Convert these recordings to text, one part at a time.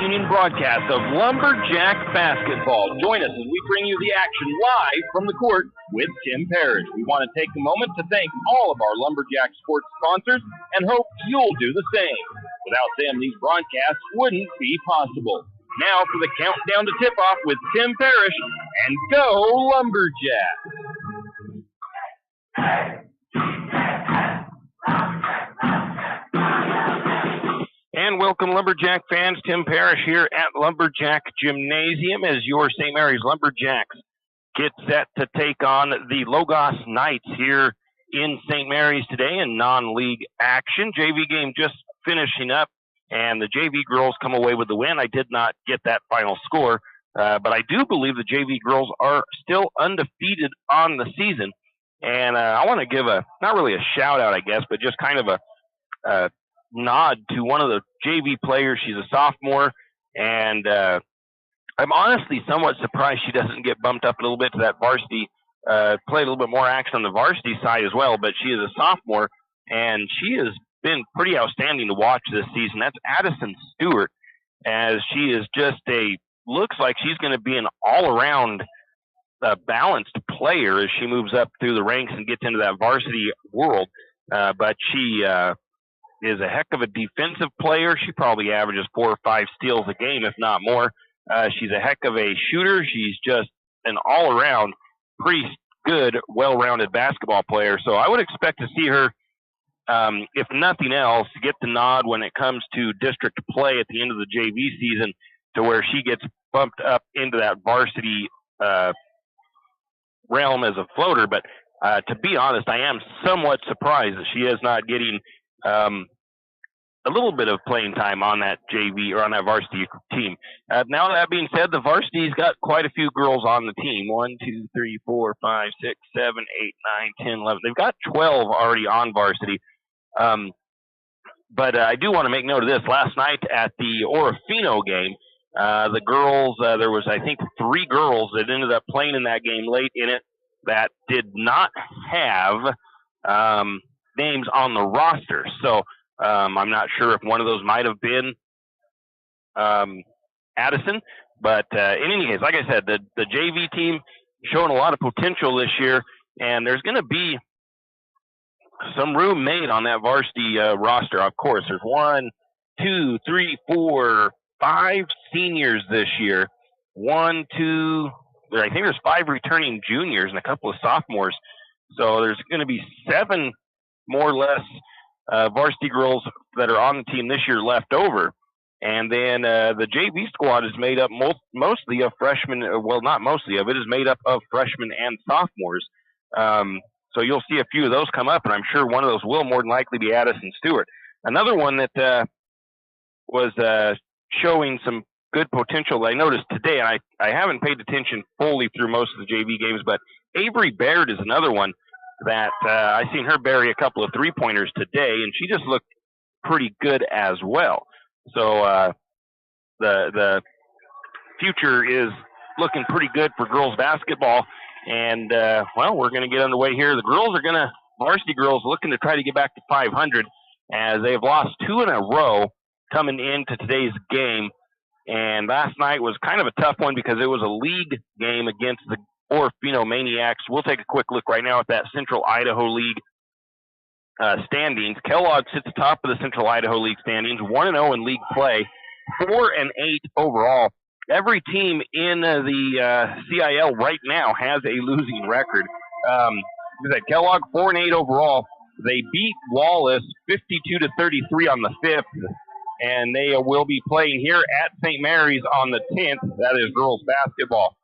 Union broadcast of Lumberjack basketball. Join us as we bring you the action live from the court with Tim Parrish. We want to take a moment to thank all of our Lumberjack sports sponsors and hope you'll do the same. Without them, these broadcasts wouldn't be possible. Now for the countdown to tip-off with Tim Parrish, and go Lumberjack! And welcome, Lumberjack fans. Tim Parrish here at Lumberjack Gymnasium as your St. Mary's Lumberjacks get set to take on the Logos Knights here in St. Mary's today in non-league action. JV game just finishing up, and the JV girls come away with the win. I did not get that final score, but I do believe the JV girls are still undefeated on the season. And I want to give not really a shout-out, I guess, but just kind of a nod to one of the JV players. She's a sophomore, and I'm honestly somewhat surprised she doesn't get bumped up a little bit to that varsity, play a little bit more action on the varsity side as well, but she is a sophomore, and she has been pretty outstanding to watch this season. That's Addison Stewart, as she is just looks like she's going to be an all-around balanced player as she moves up through the ranks and gets into that varsity world, but she is a heck of a defensive player. She probably averages 4 or 5 steals a game, if not more. She's a heck of a shooter. She's just an all-around, pretty good, well-rounded basketball player. So I would expect to see her, if nothing else, get the nod when it comes to district play at the end of the JV season, to where she gets bumped up into that varsity realm as a floater. But to be honest, I am somewhat surprised that she is not getting a little bit of playing time on that JV or on that varsity team. Now that being said, the varsity's got quite a few girls on the team. 1, 2, 3, 4, 5, 6, 7, 8, 9, 10, 11. They've got 12 already on varsity. But I do want to make note of this. Last night at the Orofino game, the girls, there was, I think, 3 girls that ended up playing in that game late in it that did not have names on the roster. So I'm not sure if one of those might have been Addison, but in any case, like I said, the JV team showing a lot of potential this year, and there's going to be some room made on that varsity roster. Of course, there's 1, 2, 3, 4, 5 seniors this year. I think there's 5 returning juniors and a couple of sophomores. So there's going to be 7 more or less varsity girls that are on the team this year left over. And then the JV squad is made up mostly of freshmen. Well, not mostly of it is made up of freshmen and sophomores. So you'll see a few of those come up, and I'm sure one of those will more than likely be Addison Stewart. Another one that was showing some good potential I noticed today, and I haven't paid attention fully through most of the JV games, but Avery Baird is another one that I seen her bury a couple of 3-pointers today, and she just looked pretty good as well. So the future is looking pretty good for girls basketball. And, we're going to get underway here. The varsity girls looking to try to get back to 500 as they've lost 2 in a row coming into today's game. And last night was kind of a tough one because it was a league game against the Orofino Maniacs. We'll take a quick look right now at that Central Idaho League standings. Kellogg sits atop of the Central Idaho League standings, 1-0 in league play, 4-8 overall. Every team in the CIL right now has a losing record. Kellogg 4-8 overall. They beat Wallace 52-33 on the 5th, and they will be playing here at St. Mary's on the 10th. That is girls basketball.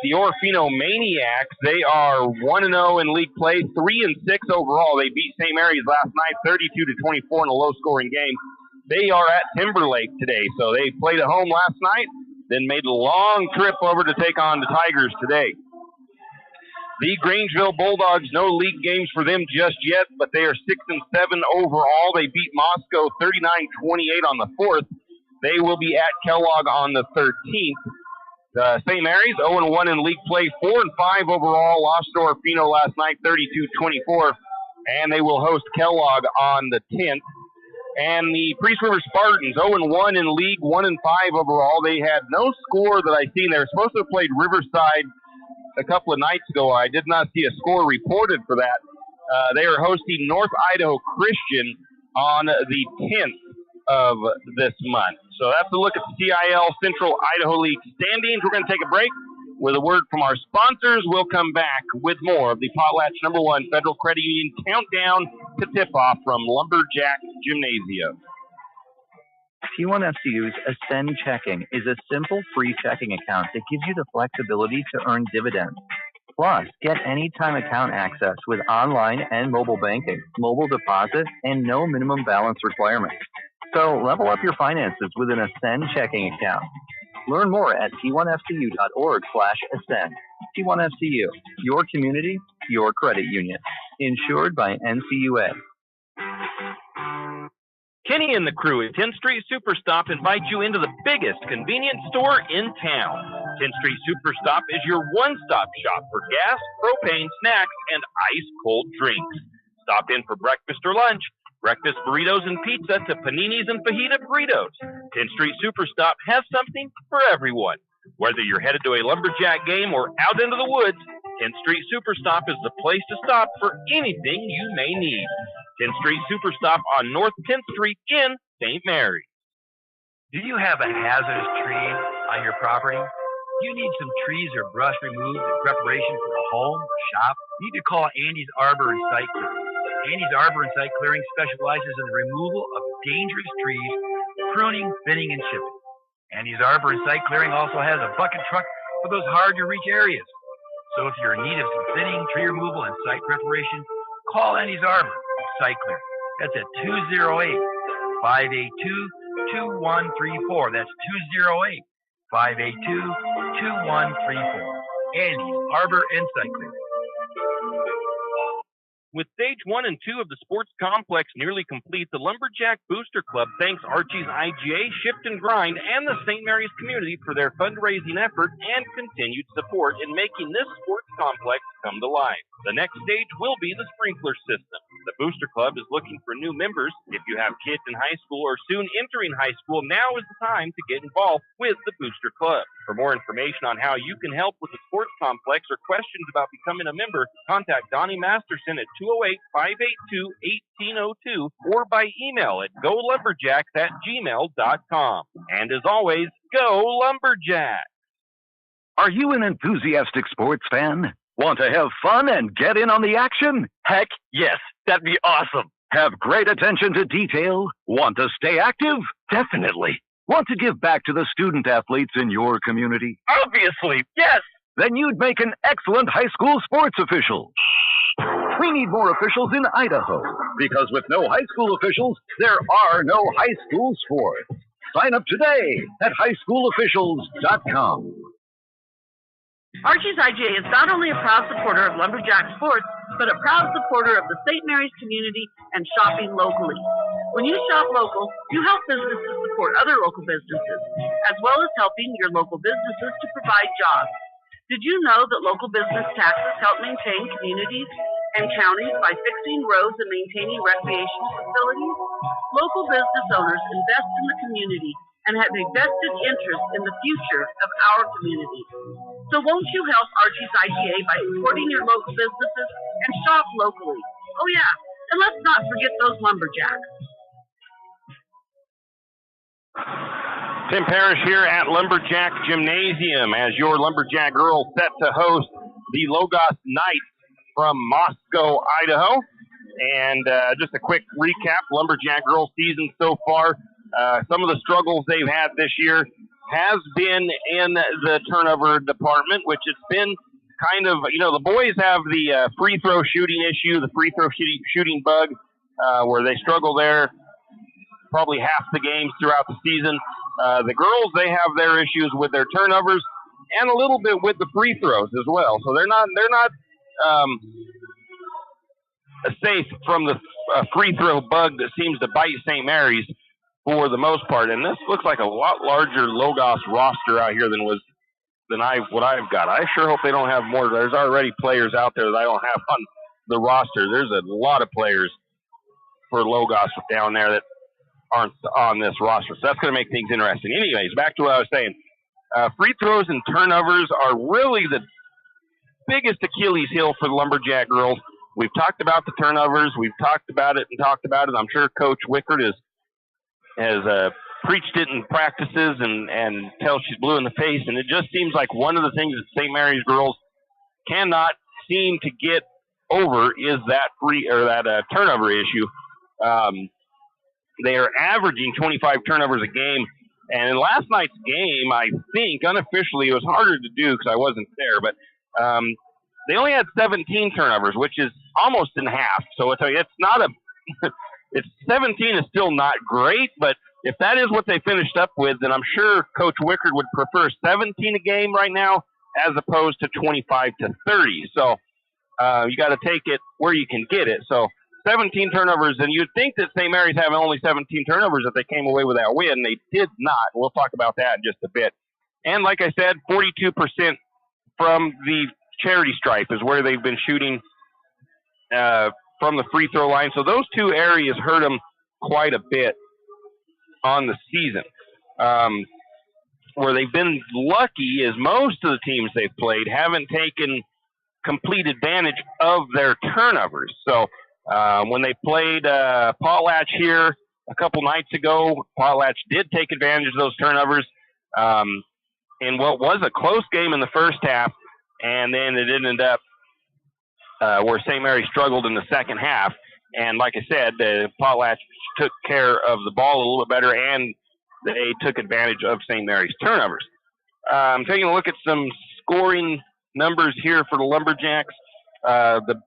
The Orofino Maniacs, they are 1-0 in league play, 3-6 overall. They beat St. Mary's last night 32-24 in a low-scoring game. They are at Timberlake today, so they played at home last night, then made a long trip over to take on the Tigers today. The Grangeville Bulldogs, no league games for them just yet, but they are 6-7 overall. They beat Moscow 39-28 on the 4th. They will be at Kellogg on the 13th. St. Mary's 0-1 in league play, 4-5 overall. Lost to Orofino last night 32-24, and they will host Kellogg on the 10th. And the Priest River Spartans, 0-1 in league, 1-5 overall. They had no score that I seen. They were supposed to have played Riverside a couple of nights ago. I did not see a score reported for that. They are hosting North Idaho Christian on the 10th of this month. So that's a look at the CIL Central Idaho League standings. We're going to take a break with a word from our sponsors. We'll come back with more of the Potlatch #1 Federal Credit Union countdown to tip-off from Lumberjack Gymnasium. T1FCU's Ascend Checking is a simple free checking account that gives you the flexibility to earn dividends. Plus, get anytime account access with online and mobile banking, mobile deposit, and no minimum balance requirements. So level up your finances with an Ascend checking account. Learn more at t1fcu.org/ascend. T1FCU, your community, your credit union. Insured by NCUA. Kenny and the crew at 10th Street Superstop invite you into the biggest convenience store in town. 10th Street Superstop is your one-stop shop for gas, propane, snacks, and ice-cold drinks. Stop in for breakfast or lunch, breakfast burritos and pizza to paninis and fajita burritos. 10th Street Superstop has something for everyone. Whether you're headed to a Lumberjack game or out into the woods, 10th Street Superstop is the place to stop for anything you may need. 10th Street Superstop on North 10th Street in St. Mary's. Do you have a hazardous tree on your property? Do you need some trees or brush removed in preparation for a home or shop? You need to call Andy's Arbor and Site Clearing. Andy's Arbor and Site Clearing specializes in the removal of dangerous trees, pruning, thinning, and chipping. Andy's Arbor and Site Clearing also has a bucket truck for those hard-to-reach areas. So if you're in need of some thinning, tree removal, and site preparation, call Andy's Arbor and Site Clearing. That's at 208-582-2134. That's 208-582-2134. Andy's Arbor and Site Clearing. With stage 1 and 2 of the sports complex nearly complete, the Lumberjack Booster Club thanks Archie's IGA, Shift and Grind, and the St. Mary's community for their fundraising effort and continued support in making this sports complex come to life. The next stage will be the sprinkler system. The Booster Club is looking for new members. If you have kids in high school or soon entering high school, now is the time to get involved with the Booster Club. For more information on how you can help with the sports complex or questions about becoming a member, contact Donnie Masterson at 208-582-1802 or by email at golumberjacks@gmail.com. And as always, go Lumberjacks! Are you an enthusiastic sports fan? Want to have fun and get in on the action? Heck, yes. That'd be awesome. Have great attention to detail? Want to stay active? Definitely. Want to give back to the student athletes in your community? Obviously, yes. Then you'd make an excellent high school sports official. We need more officials in Idaho, because with no high school officials, there are no high school sports. Sign up today at highschoolofficials.com. Archie's IGA is not only a proud supporter of Lumberjack sports, but a proud supporter of the St. Mary's community and shopping locally. When you shop local, you help businesses support other local businesses, as well as helping your local businesses to provide jobs. Did you know that local business taxes help maintain communities and counties by fixing roads and maintaining recreational facilities? Local business owners invest in the community and have a vested interest in the future of our community. So won't you help Archie's IGA by supporting your local businesses and shop locally? Oh yeah, and let's not forget those lumberjacks. Tim Parrish here at Lumberjack Gymnasium as your Lumberjack girls set to host the Logos Knights from Moscow, Idaho. And just a quick recap, Lumberjack girls season so far. Some of the struggles they've had this year has been in the turnover department, which it's been kind of, the boys have the free throw shooting issue, the free throw shooting bug, where they struggle there probably half the games throughout the season. The girls, they have their issues with their turnovers and a little bit with the free throws as well. So they're not safe from the free throw bug that seems to bite St. Mary's for the most part. And this looks like a lot larger Logos roster out here than what I've got. I sure hope they don't have more. There's already players out there that I don't have on the roster. There's a lot of players for Logos down there that aren't on this roster. So that's going to make things interesting. Anyways, back to what I was saying. Free throws and turnovers are really the biggest Achilles heel for the Lumberjack girls. We've talked about the turnovers. We've talked about it and talked about it. I'm sure Coach Wickard has preached it in practices and till she's blue in the face. And it just seems like one of the things that St. Mary's girls cannot seem to get over is that turnover issue. They are averaging 25 turnovers a game. And in last night's game, I think unofficially it was harder to do because I wasn't there, but they only had 17 turnovers, which is almost in half. So it's not it's 17 is still not great, but if that is what they finished up with, then I'm sure Coach Wickard would prefer 17 a game right now as opposed to 25 to 30. So you got to take it where you can get it. So 17 turnovers, and you'd think that St. Mary's having only 17 turnovers if they came away with that win. They did not. We'll talk about that in just a bit. And like I said, 42% from the charity stripe is where they've been shooting from the free throw line. So those two areas hurt them quite a bit on the season. Where they've been lucky is most of the teams they've played haven't taken complete advantage of their turnovers. So when they played Potlatch here a couple nights ago, Potlatch did take advantage of those turnovers in what was a close game in the first half, and then it ended up where St. Mary struggled in the second half. And like I said, Potlatch took care of the ball a little bit better, and they took advantage of St. Mary's turnovers. Taking a look at some scoring numbers here for the Lumberjacks. The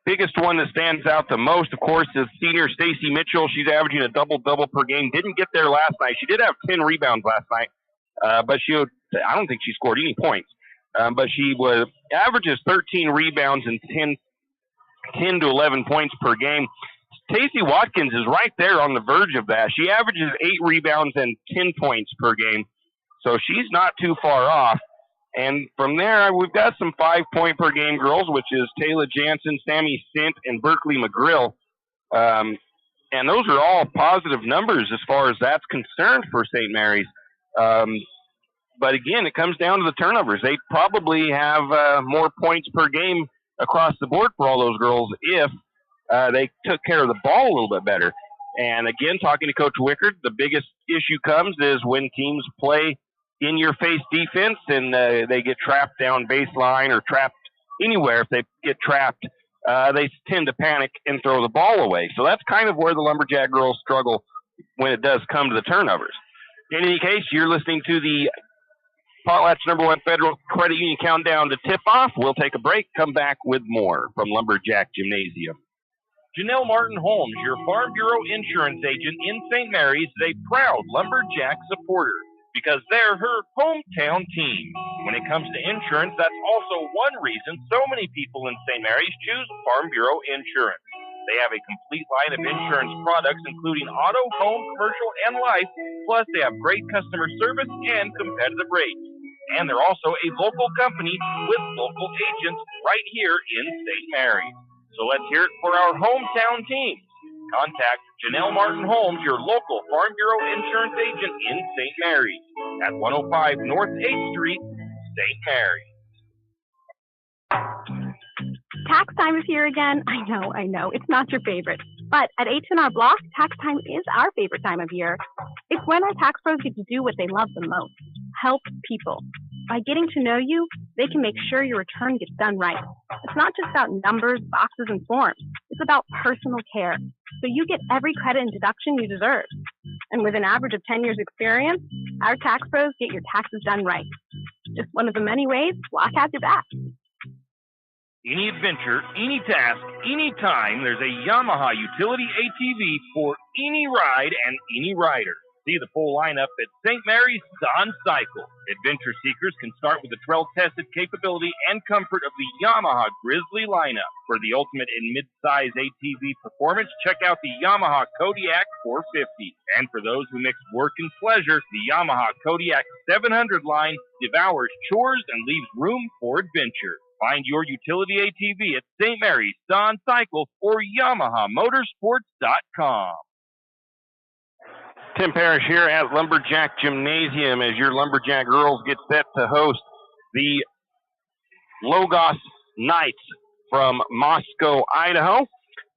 biggest one that stands out the most, of course, is senior Stacy Mitchell. She's averaging a double-double per game. Didn't get there last night. She did have 10 rebounds last night, but I don't think she scored any points. But she averages 13 rebounds and 10 to 11 points per game. Tacey Watkins is right there on the verge of that. She averages 8 rebounds and 10 points per game, so she's not too far off. And from there, we've got some 5-point per game girls, which is Taylor Jansen, Sammy Sint, and Berkeley McGrill. And those are all positive numbers as far as that's concerned for St. Mary's. But again, it comes down to the turnovers. They probably have more points per game across the board for all those girls if they took care of the ball a little bit better. And again, talking to Coach Wickard, the biggest issue comes is when teams play in-your-face defense and they get trapped down baseline or trapped anywhere. If they get trapped, they tend to panic and throw the ball away. So that's kind of where the Lumberjack girls struggle when it does come to the turnovers. In any case, you're listening to the Potlatch #1 Federal Credit Union Countdown to tip-off. We'll take a break, come back with more from Lumberjack Gymnasium. Janelle Martin Holmes, your Farm Bureau insurance agent in St. Mary's, is a proud Lumberjack supporter because they're her hometown team. When it comes to insurance, that's also one reason so many people in St. Mary's choose Farm Bureau insurance. They have a complete line of insurance products, including auto, home, commercial, and life. Plus, they have great customer service and competitive rates. And they're also a local company with local agents right here in St. Mary's. So let's hear it for our hometown teams. Contact Janelle Martin Holmes, your local Farm Bureau insurance agent in St. Mary's at 105 North 8th Street, St. Mary's. Tax time is here again. I know. It's not your favorite. But at H&R Block, tax time is our favorite time of year. It's when our tax pros get to do what they love the most, help people. By getting to know you, they can make sure your return gets done right. It's not just about numbers, boxes, and forms. It's about personal care. So you get every credit and deduction you deserve. And with an average of 10 years experience, our tax pros get your taxes done right. Just one of the many ways Block has your back. Any adventure, any task, any time, there's a Yamaha utility ATV for any ride and any rider. See the full lineup at St. Mary's Don Cycle. Adventure seekers can start with the trail-tested capability and comfort of the Yamaha Grizzly lineup. For the ultimate in mid-size ATV performance, check out the Yamaha Kodiak 450. And for those who mix work and pleasure, the Yamaha Kodiak 700 line devours chores and leaves room for adventure. Find your utility ATV at St. Mary's Don Cycle or YamahaMotorsports.com. Tim Parrish here at Lumberjack Gymnasium as your Lumberjack girls get set to host the Logos Knights from Moscow, Idaho.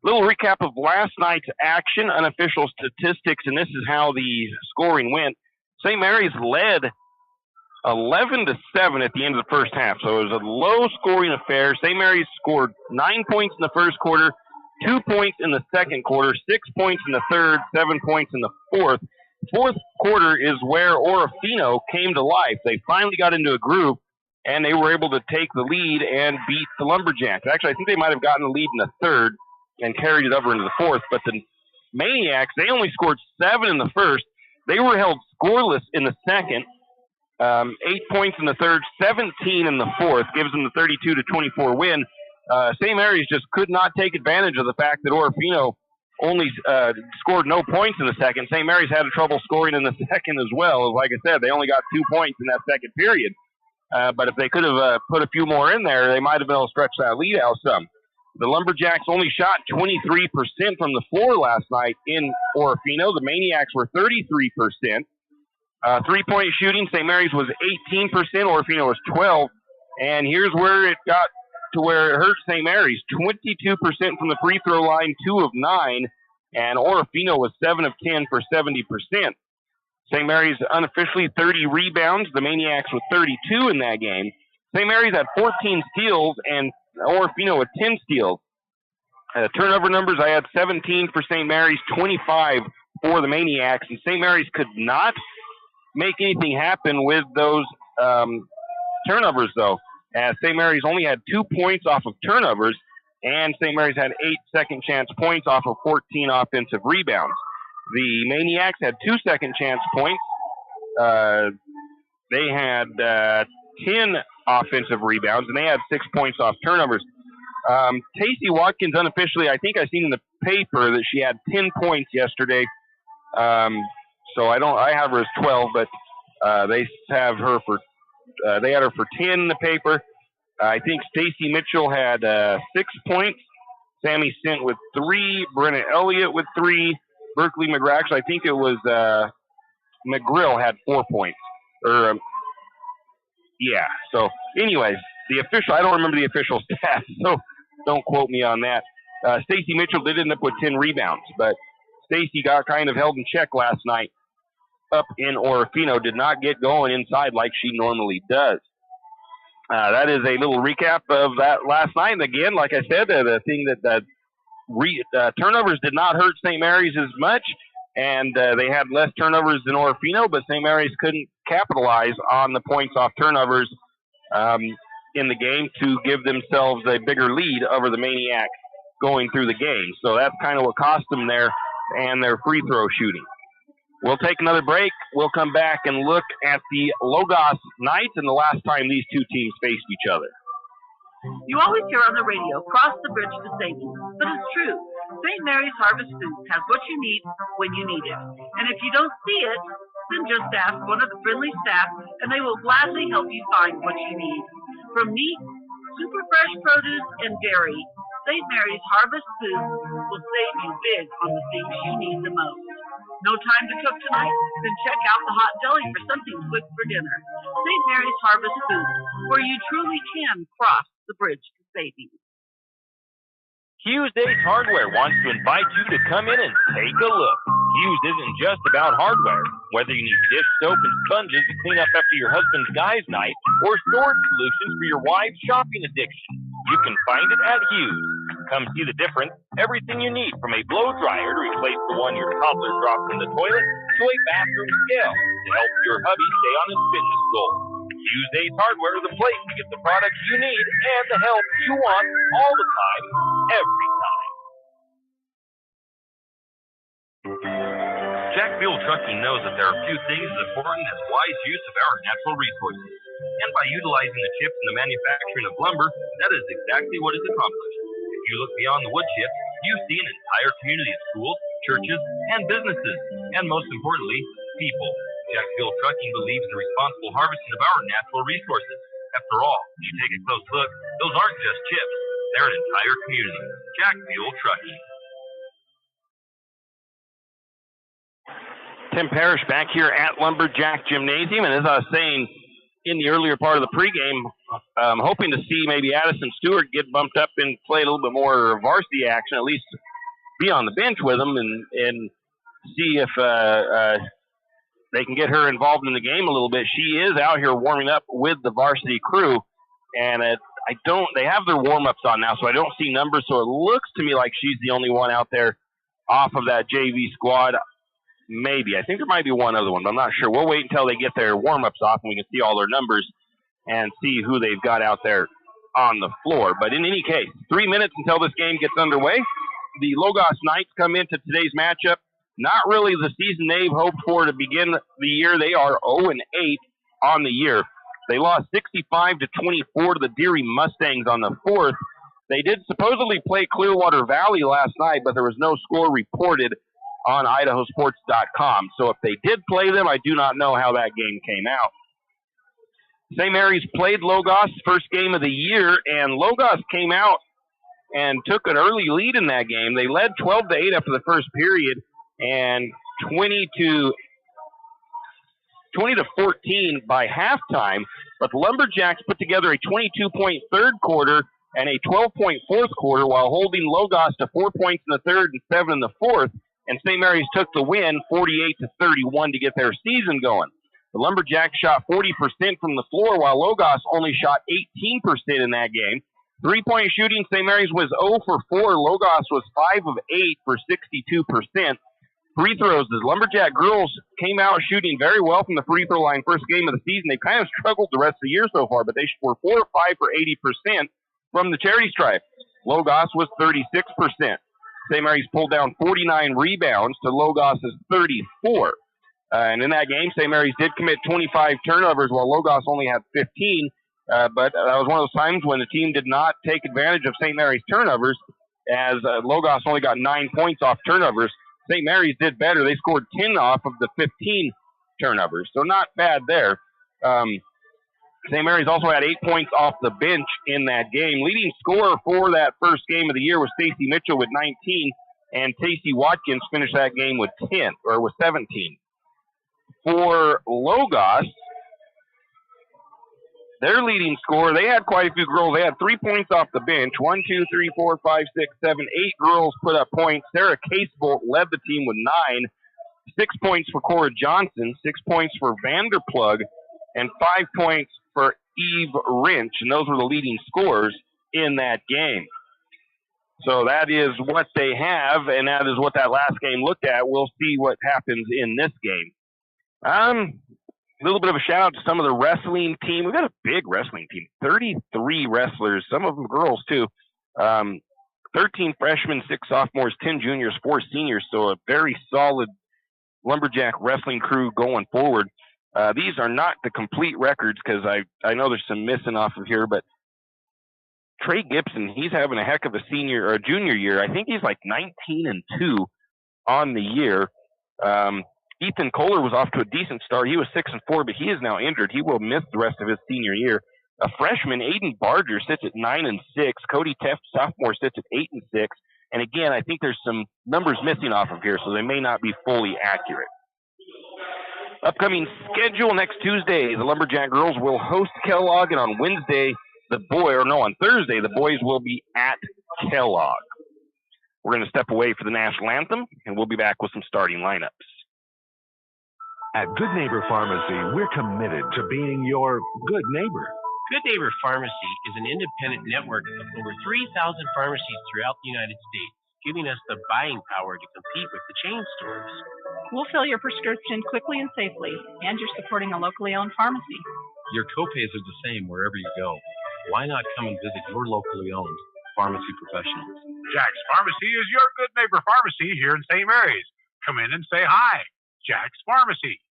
Little recap of last night's action, unofficial statistics, and this is how the scoring went. St. Mary's led 11-7 at the end of the first half, so it was a low-scoring affair. St. Mary's scored 9 points in the first quarter, 2 points in the second quarter, 6 points in the third, 7 points in the fourth. Fourth quarter is where Orofino came to life. They finally got into a groove, and they were able to take the lead and beat the Lumberjacks. Actually, I think they might have gotten the lead in the third and carried it over into the fourth, but the Maniacs, they only scored 7 in the first. They were held scoreless in the second, 8 points in the third, 17 in the fourth, gives them the 32-24 win. St. Mary's just could not take advantage of the fact that Orofino only scored no points in the second. St. Mary's had trouble scoring in the second as well. Like I said, they only got 2 points in that second period. But if they could have put a few more in there, they might have been able to stretch that lead out some. The Lumberjacks only shot 23% from the floor last night in Orofino. The Maniacs were 33%. Three-point shooting, St. Mary's was 18%, Orofino was 12%. And here's where it got to where it hurt St. Mary's. 22% from the free throw line, 2 of 9, and Orofino was 7 of 10 for 70%. St. Mary's unofficially 30 rebounds, the Maniacs with 32 in that game. St. Mary's had 14 steals, and Orofino with 10 steals. Turnover numbers, I had 17 for St. Mary's, 25 for the Maniacs, and St. Mary's could not make anything happen with those turnovers, though. St. Mary's only had 2 points off of turnovers, and St. Mary's had 8 second chance points off of 14 offensive rebounds. The Maniacs had 2 second chance points. They had 10 offensive rebounds, and they had 6 points off turnovers. Casey Watkins, unofficially, I think I seen in the paper that she had 10 points yesterday. So I have her as 12, but they have her for they had her for 10 in the paper. I think Stacy Mitchell had 6 points. Sammy Sint with 3. Brenna Elliott with 3. Berkeley McGrath, actually, I think it was McGrill had 4 points. So anyways, I don't remember the official stats, so don't quote me on that. Stacy Mitchell did end up with 10 rebounds, but Stacy got kind of held in check last night up in Orofino, did not get going inside like she normally does. That is a little recap of that last night. And again, like I said, the thing that turnovers did not hurt St. Mary's as much, and they had less turnovers than Orofino, but St. Mary's couldn't capitalize on the points off turnovers in the game to give themselves a bigger lead over the Maniacs going through the game. So that's kind of what cost them there and their free throw shooting. We'll take another break. We'll come back and look at the Logos Knights and the last time these two teams faced each other. You always hear on the radio, cross the bridge to safety, but it's true. St. Mary's Harvest Foods has what you need when you need it. And if you don't see it, then just ask one of the friendly staff, and they will gladly help you find what you need. From meat, super fresh produce, and dairy, St. Mary's Harvest Foods will save you big on the things you need the most. No time to cook tonight? Then check out the hot deli for something quick for dinner. St. Mary's Harvest Foods, where you truly can cross the bridge to safety. Hughes Ace Hardware wants to invite you to come in and take a look. Hughes isn't just about hardware. Whether you need dish soap and sponges to clean up after your husband's guys' night or storage solutions for your wife's shopping addiction, you can find it at Hughes. Come see the difference. Everything you need from a blow dryer to replace the one your toddler dropped in the toilet to a bathroom scale to help your hubby stay on his fitness goals. Hughes Ace Hardware is the place to get the products you need and the help you want all the time, every time. Jack Fuel Trucking knows that there are few things as important as wise use of our natural resources. And by utilizing the chips in the manufacturing of lumber, that is exactly what is accomplished. If you look beyond the wood chips, you see an entire community of schools, churches, and businesses, and most importantly, people. Jack Fuel Trucking believes in the responsible harvesting of our natural resources. After all, if you take a close look, those aren't just chips. They're an entire community. Jack Fuel Trucking. Tim Parrish back here at Lumberjack Gymnasium, and as I was saying in the earlier part of the pregame, I'm hoping to see maybe Addison Stewart get bumped up and play a little bit more varsity action, at least be on the bench with them and see if they can get her involved in the game a little bit. She is out here warming up with the varsity crew, and they have their warm-ups on now, so I don't see numbers, so it looks to me like she's the only one out there off of that JV squad. Maybe. I think there might be one other one, but I'm not sure. We'll wait until they get their warm-ups off and we can see all their numbers and see who they've got out there on the floor. But in any case, 3 minutes until this game gets underway. The Logos Knights come into today's matchup. Not really the season they've hoped for to begin the year. They are 0-8 on the year. They lost 65-24 to the Deary Mustangs on the 4th. They did supposedly play Clearwater Valley last night, but there was no score reported on idahosports.com. So if they did play them, I do not know how that game came out. St. Mary's played Logos first game of the year, and Logos came out and took an early lead in that game. They led 12-8 after the first period and 20-14 by halftime. But the Lumberjacks put together a 22-point third quarter and a 12-point fourth quarter while holding Logos to 4 points in the third and 7 in the fourth. And St. Mary's took the win 48-31 to get their season going. The Lumberjacks shot 40% from the floor, while Logos only shot 18% in that game. Three-point shooting, St. Mary's was 0 for 4. Logos was 5 of 8 for 62%. Free throws, the Lumberjack girls came out shooting very well from the free throw line first game of the season. They kind of struggled the rest of the year so far, but they were 4 or 5 for 80% from the charity stripe. Logos was 36%. St. Mary's pulled down 49 rebounds to Logos' 34. And in that game, St. Mary's did commit 25 turnovers while Logos only had 15. But that was one of those times when the team did not take advantage of St. Mary's turnovers, as Logos only got 9 points off turnovers. St. Mary's did better. They scored 10 off of the 15 turnovers, so not bad there. St. Mary's also had 8 points off the bench in that game. Leading scorer for that first game of the year was Stacy Mitchell with 19, and Tacey Watkins finished that game with 17. For Logos, their leading scorer, they had quite a few girls. They had 3 points off the bench. 1, 2, 3, 4, 5, 6, 7, 8 girls put up points. Sarah Casebolt led the team with 9. 6 points for Cora Johnson, 6 points for Vanderplug, and 5 points for Eve Wrench. And those were the leading scorers in that game. So that is what they have, and that is what that last game looked at. We'll see what happens in this game. A little bit of a shout out to some of the wrestling team. We've got a big wrestling team, 33 wrestlers, some of them girls too. 13 freshmen, 6 sophomores, 10 juniors, 4 seniors. So a very solid Lumberjack wrestling crew going forward. These are not the complete records because I know there's some missing off of here, but Trey Gibson, he's having a heck of a senior or junior year. I think he's like 19-2 on the year. Ethan Kohler was off to a decent start. He was 6-4, but he is now injured. He will miss the rest of his senior year. A freshman, Aiden Barger, sits at 9-6. Cody Teft, sophomore, sits at 8-6. And again, I think there's some numbers missing off of here, so they may not be fully accurate. Upcoming schedule next Tuesday, the Lumberjack girls will host Kellogg, and on Thursday, the boys will be at Kellogg. We're going to step away for the national anthem, and we'll be back with some starting lineups. At Good Neighbor Pharmacy, we're committed to being your good neighbor. Good Neighbor Pharmacy is an independent network of over 3,000 pharmacies throughout the United States, giving us the buying power to compete with the chain stores. We'll fill your prescription quickly and safely, and you're supporting a locally owned pharmacy. Your copays are the same wherever you go. Why not come and visit your locally owned pharmacy professionals? Jack's Pharmacy is your Good Neighbor Pharmacy here in St. Mary's. Come in and say hi. Jack's Pharmacy.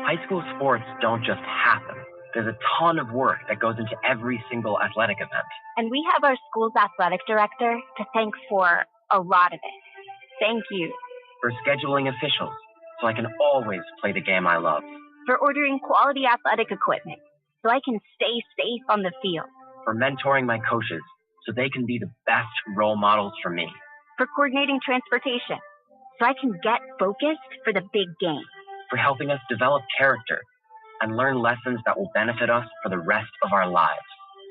High school sports don't just happen. There's a ton of work that goes into every single athletic event. And we have our school's athletic director to thank for a lot of it. Thank you. For scheduling officials, so I can always play the game I love. For ordering quality athletic equipment, so I can stay safe on the field. For mentoring my coaches, so they can be the best role models for me. For coordinating transportation, so I can get focused for the big game. For helping us develop character and learn lessons that will benefit us for the rest of our lives.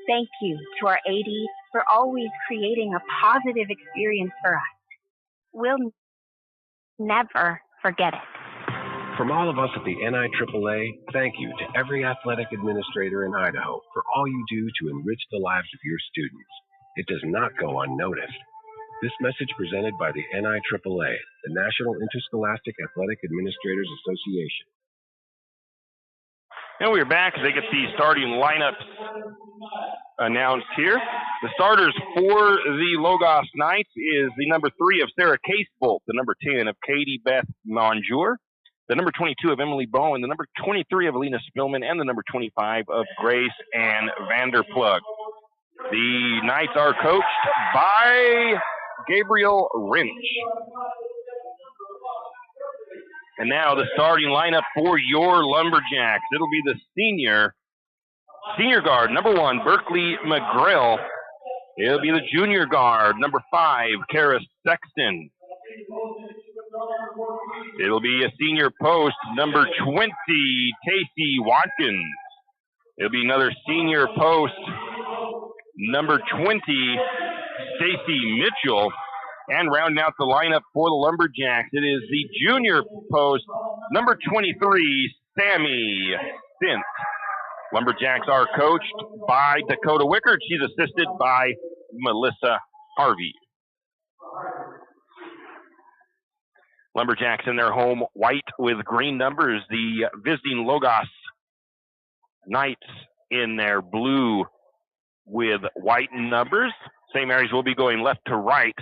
Thank you to our ADs for always creating a positive experience for us. We'll never forget it. From all of us at the NIAAA, thank you to every athletic administrator in Idaho for all you do to enrich the lives of your students. It does not go unnoticed. This message presented by the NIAAA, the National Interscholastic Athletic Administrators Association. And we're back as they get the starting lineups announced here. The starters for the Logos Knights is the number 3 of Sarah Casebolt, the number 10 of Katie Beth Monjour, the number 22 of Emily Bowen, the number 23 of Alina Spillman, and the number 25 of Grace Ann Vanderplug. The Knights are coached by Gabriel Rinch. And now the starting lineup for your Lumberjacks. It'll be the senior guard, number 1, Berkeley McGrill. It'll be the junior guard, number 5, Kara Sexton. It'll be a senior post, number 20, Casey Watkins. It'll be another senior post, number 20, Stacy Mitchell. And rounding out the lineup for the Lumberjacks, it is the junior post, number 23, Sammy Sint. Lumberjacks are coached by Dakota Wickard. She's assisted by Melissa Harvey. Lumberjacks in their home white with green numbers. The visiting Logos Knights in their blue with white numbers. St. Mary's will be going left to right,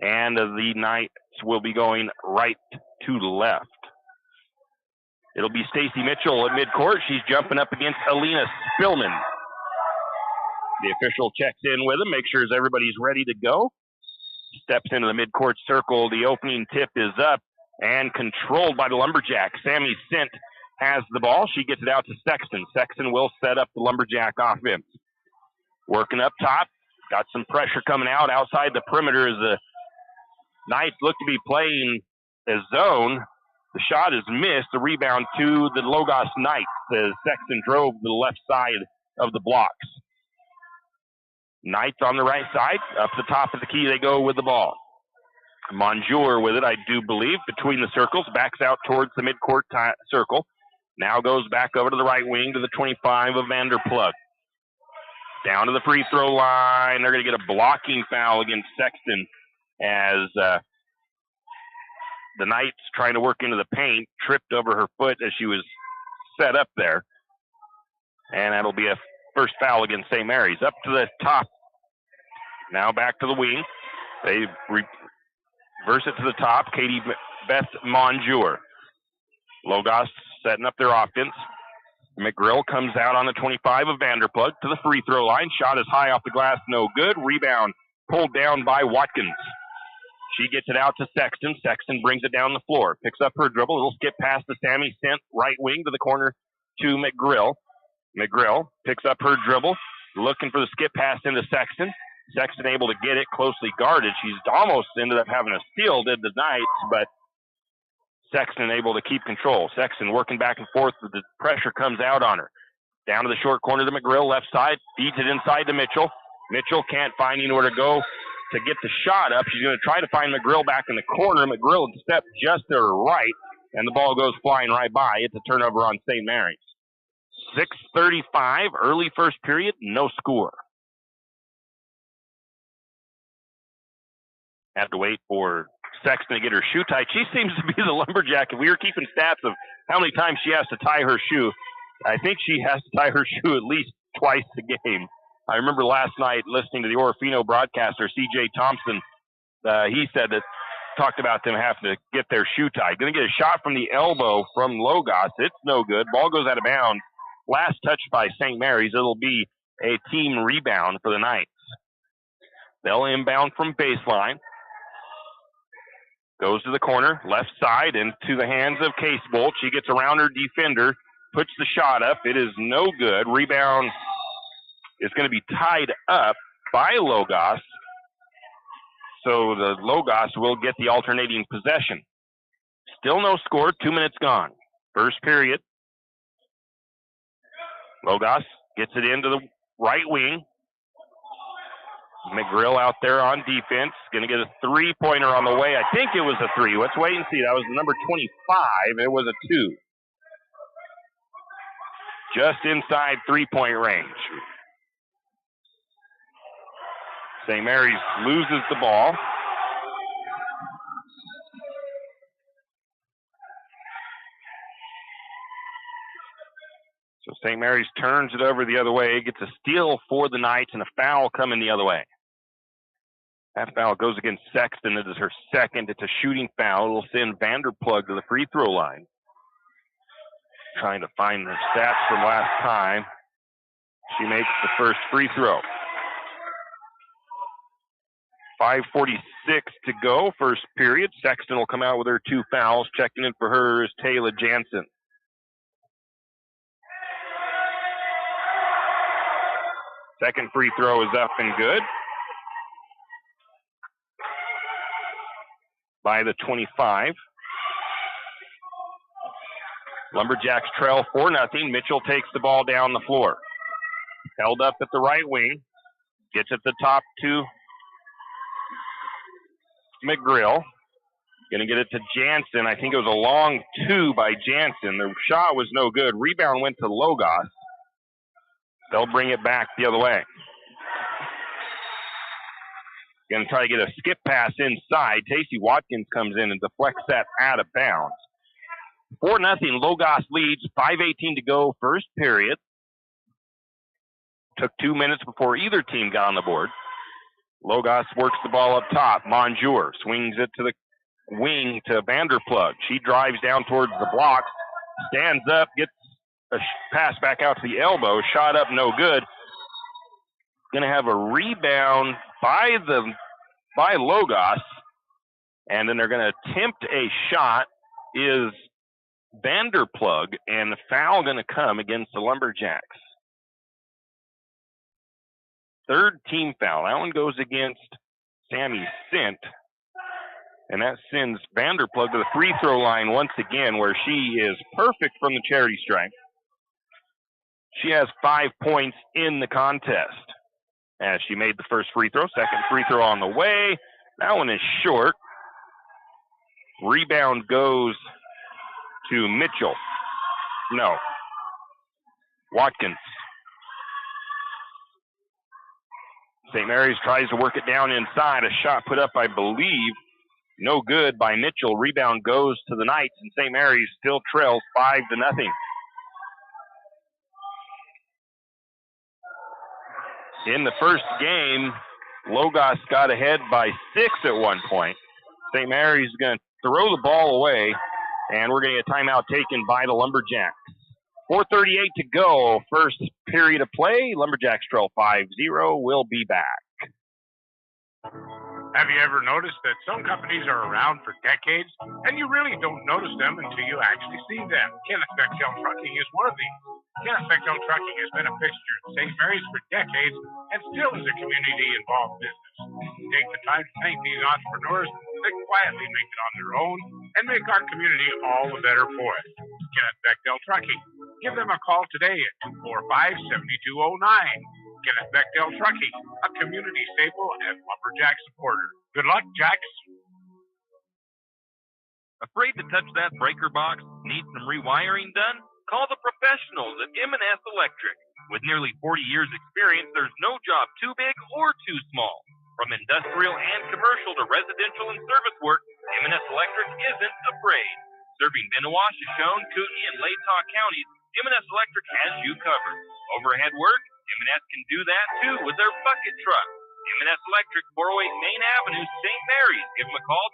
and the Knights will be going right to left. It'll be Stacy Mitchell at midcourt. She's jumping up against Alina Spillman. The official checks in with him, makes sure everybody's ready to go. Steps into the midcourt circle. The opening tip is up and controlled by the Lumberjacks. Sammy Sint has the ball. She gets it out to Sexton. Sexton will set up the Lumberjack offense. Working up top. Got some pressure coming out outside the perimeter as the Knights look to be playing a zone. The shot is missed. The rebound to the Logos Knights as Sexton drove to the left side of the blocks. Knights on the right side. Up the top of the key they go with the ball. Monjour with it, I do believe, between the circles. Backs out towards the midcourt circle. Now goes back over to the right wing to the 25 of Vanderplug. Down to the free throw line. They're going to get a blocking foul against Sexton as the Knights, trying to work into the paint, tripped over her foot as she was set up there. And that'll be a first foul against St. Mary's. Up to the top. Now back to the wing. They reverse it to the top. Katie Beth Monjour. Logos setting up their offense. McGrill comes out on the 25 of Vanderplug to the free throw line. Shot is high off the glass, no good. Rebound pulled down by Watkins. She gets it out to Sexton. Sexton brings it down the floor. Picks up her dribble. It'll skip past the Sammy Sint right wing to the corner to McGrill. McGrill picks up her dribble, looking for the skip pass into Sexton. Sexton able to get it, closely guarded. She's almost ended up having a steal, did the Knights, but Sexton able to keep control. Sexton working back and forth. The pressure comes out on her. Down to the short corner to McGrill, left side. Feeds it inside to Mitchell. Mitchell can't find anywhere to go to get the shot up. She's going to try to find McGrill back in the corner. McGrill stepped just to her right, and the ball goes flying right by. It's a turnover on St. Mary's. 6:35, early first period, no score. Have to wait for Sexton to get her shoe tied. She seems to be the Lumberjack. If we were keeping stats of how many times she has to tie her shoe, I think she has to tie her shoe at least twice a game. I remember last night listening to the Orofino broadcaster, C.J. Thompson. He said that, talked about them having to get their shoe tied. Going to get a shot from the elbow from Logos. It's no good. Ball goes out of bounds. Last touch by St. Mary's. It'll be a team rebound for the Knights. They'll inbound from baseline. Goes to the corner, left side, into the hands of Casebolt. She gets around her defender, puts the shot up. It is no good. Rebound is going to be tied up by Logos. So the Logos will get the alternating possession. Still no score. 2 minutes gone. First period. Logos gets it into the right wing. McGrill out there on defense. Going to get a three-pointer on the way. I think it was a three. Let's wait and see. That was number 25. It was a two. Just inside three-point range. St. Mary's loses the ball. So St. Mary's turns it over the other way, gets a steal for the Knights, and a foul coming the other way. That foul goes against Sexton. It is her second. It's a shooting foul. It'll send Vanderplug to the free throw line. Trying to find the stats from last time. She makes the first free throw. 5:46 to go, first period. Sexton will come out with her two fouls. Checking in for her is Taylor Jansen. Second free throw is up and good. By the 25. Lumberjacks trail 4-0. Mitchell takes the ball down the floor. Held up at the right wing. Gets at the top to McGrill. Going to get it to Jansen. I think it was a long two by Jansen. The shot was no good. Rebound went to Logos. They'll bring it back the other way. Going to try to get a skip pass inside. Tacey Watkins comes in and deflects that out of bounds. 4-0. Logos leads. 5:18 to go, first period. Took 2 minutes before either team got on the board. Logos works the ball up top. Monjour swings it to the wing to Vanderplug. She drives down towards the blocks, stands up, gets a pass back out to the elbow. Shot up, no good. Going to have a rebound by Logos, and then they're going to attempt a shot. Is Vanderplug, and the foul going to come against the Lumberjacks. Third team foul. That one goes against Sammy Sint. And that sends Vanderplug to the free throw line once again, where she is perfect from the charity stripe. She has 5 points in the contest. As she made the first free throw. Second free throw on the way. That one is short. Rebound goes to Mitchell. No. Watkins. St. Mary's tries to work it down inside. A shot put up, I believe, no good by Mitchell. Rebound goes to the Knights, and St. Mary's still trails 5-0. In the first game, Logos got ahead by 6 at one point. St. Mary's is going to throw the ball away, and we're going to get a timeout taken by the Lumberjacks. 4:38 to go, first period of play. Lumberjacks trail 5-0. We'll be back. Have you ever noticed that some companies are around for decades, and you really don't notice them until you actually see them? Kenneth Bechtel Trucking is one of these. Kenneth Bechtel Trucking has been a fixture in St. Mary's for decades and still is a community-involved business. Take the time to thank these entrepreneurs that quietly make it on their own and make our community all the better for it. Kenneth Bechtel Trucking. Give them a call today at 245-7209. Kenneth Bechtel Trucking, a community staple and Lumberjack supporter. Good luck, Jacks. Afraid to touch that breaker box? Need some rewiring done? Call the professionals at M&S Electric. With nearly 40 years experience, there's no job too big or too small. From industrial and commercial to residential and service work, M&S Electric isn't afraid. Serving Benawah, Shoshone, Kootenai, and Latah counties, M&S Electric has you covered. Overhead work? M&S can do that too with their bucket truck. M&S Electric, 408 Main Avenue, St. Mary's. Give them a call,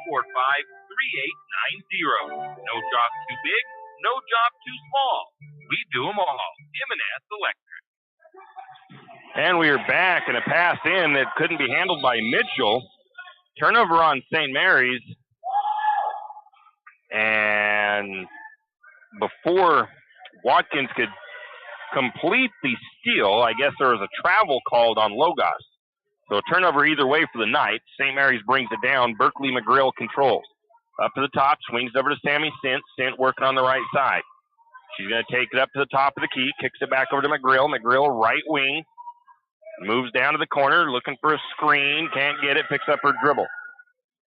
208-245-3890. No job too big, no job too small. We do them all. M&S Electric. And we are back, and a pass in that couldn't be handled by Mitchell. Turnover on St. Mary's. And before Watkins could complete the steal, I guess there was a travel called on Logos. So a turnover either way for the Knights. St. Mary's brings it down. Berkeley McGrill controls. Up to the top, swings over to Sammy Sint. Sint working on the right side. She's going to take it up to the top of the key, kicks it back over to McGrill. McGrill, right wing, moves down to the corner, looking for a screen, can't get it, picks up her dribble.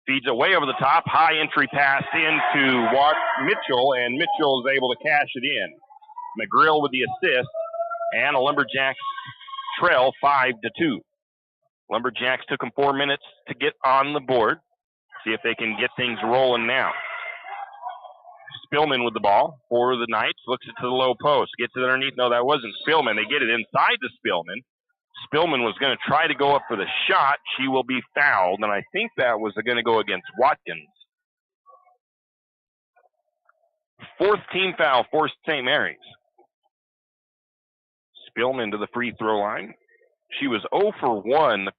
Feeds it way over the top, high entry pass into Mitchell, and Mitchell is able to cash it in. McGrill with the assist, and the Lumberjacks trail 5-2. Lumberjacks took them 4 minutes to get on the board. See if they can get things rolling now. Spillman with the ball for the Knights, looks it to the low post, gets it underneath. No, that wasn't Spillman. They get it inside to Spillman. Spillman was going to try to go up for the shot. She will be fouled, and I think that was going to go against Watkins. Fourth team foul for St. Mary's. Spillman to the free throw line. She was 0 for 1 the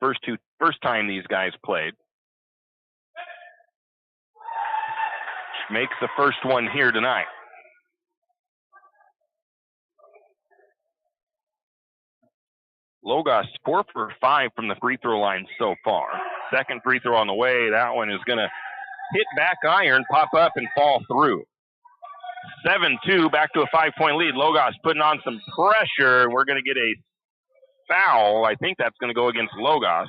first time these guys played. She makes the first one here tonight. Logos 4 for 5 from the free throw line so far. Second free throw on the way. That one is going to hit back iron, pop up, and fall through. 7-2, back to a 5-point lead. Logos putting on some pressure, and we're going to get a foul. I think that's going to go against Logos.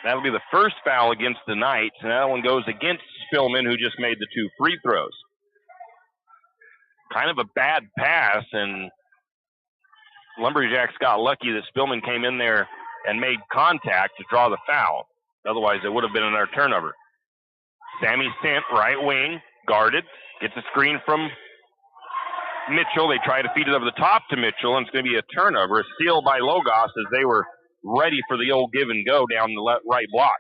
That'll be the first foul against the Knights, and that one goes against Spillman, who just made the 2 free throws. Kind of a bad pass, and Lumberjacks got lucky that Spillman came in there and made contact to draw the foul. Otherwise, it would have been another turnover. Sammy Sint, right wing, guarded, gets a screen from Mitchell. They try to feed it over the top to Mitchell, and it's going to be a turnover. A steal by Logos as they were ready for the old give and go down the right blocks.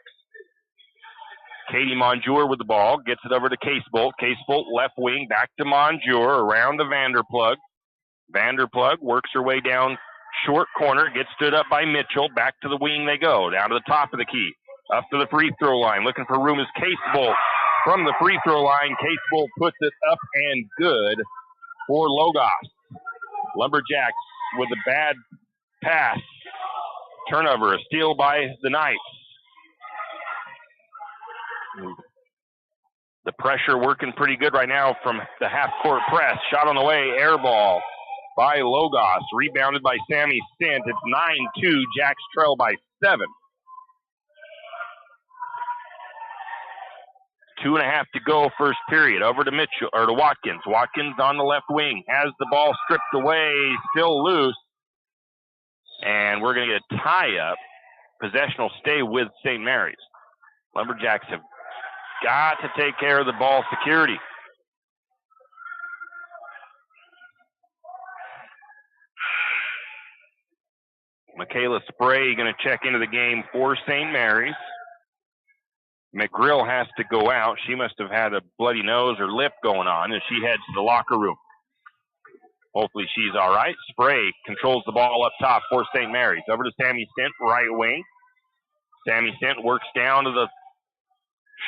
Katie Monjour with the ball, gets it over to Casebolt. Casebolt left wing, back to Monjour, around to Vanderplug. Vanderplug works her way down short corner, gets stood up by Mitchell. Back to the wing they go, down to the top of the key. Up to the free throw line, looking for room is Casebolt. From the free throw line, Casebolt puts it up and good for Logos. Lumberjacks with a bad pass. Turnover, a steal by the Knights. The pressure working pretty good right now from the half-court press. Shot on the way, air ball by Logos. Rebounded by Sammy Sint. It's 9-2. Jacks trail by 7. 2.5 to go, first period. Over to Mitchell, or to Watkins. Watkins on the left wing. Has the ball stripped away, still loose. And we're going to get a tie-up. Possession will stay with St. Mary's. Lumberjacks have got to take care of the ball security. Michaela Spray going to check into the game for St. Mary's. McGrill has to go out. She must have had a bloody nose or lip going on as she heads to the locker room. Hopefully she's all right. Spray controls the ball up top for St. Mary's. Over to Sammy Sint, right wing. Sammy Sint works down to the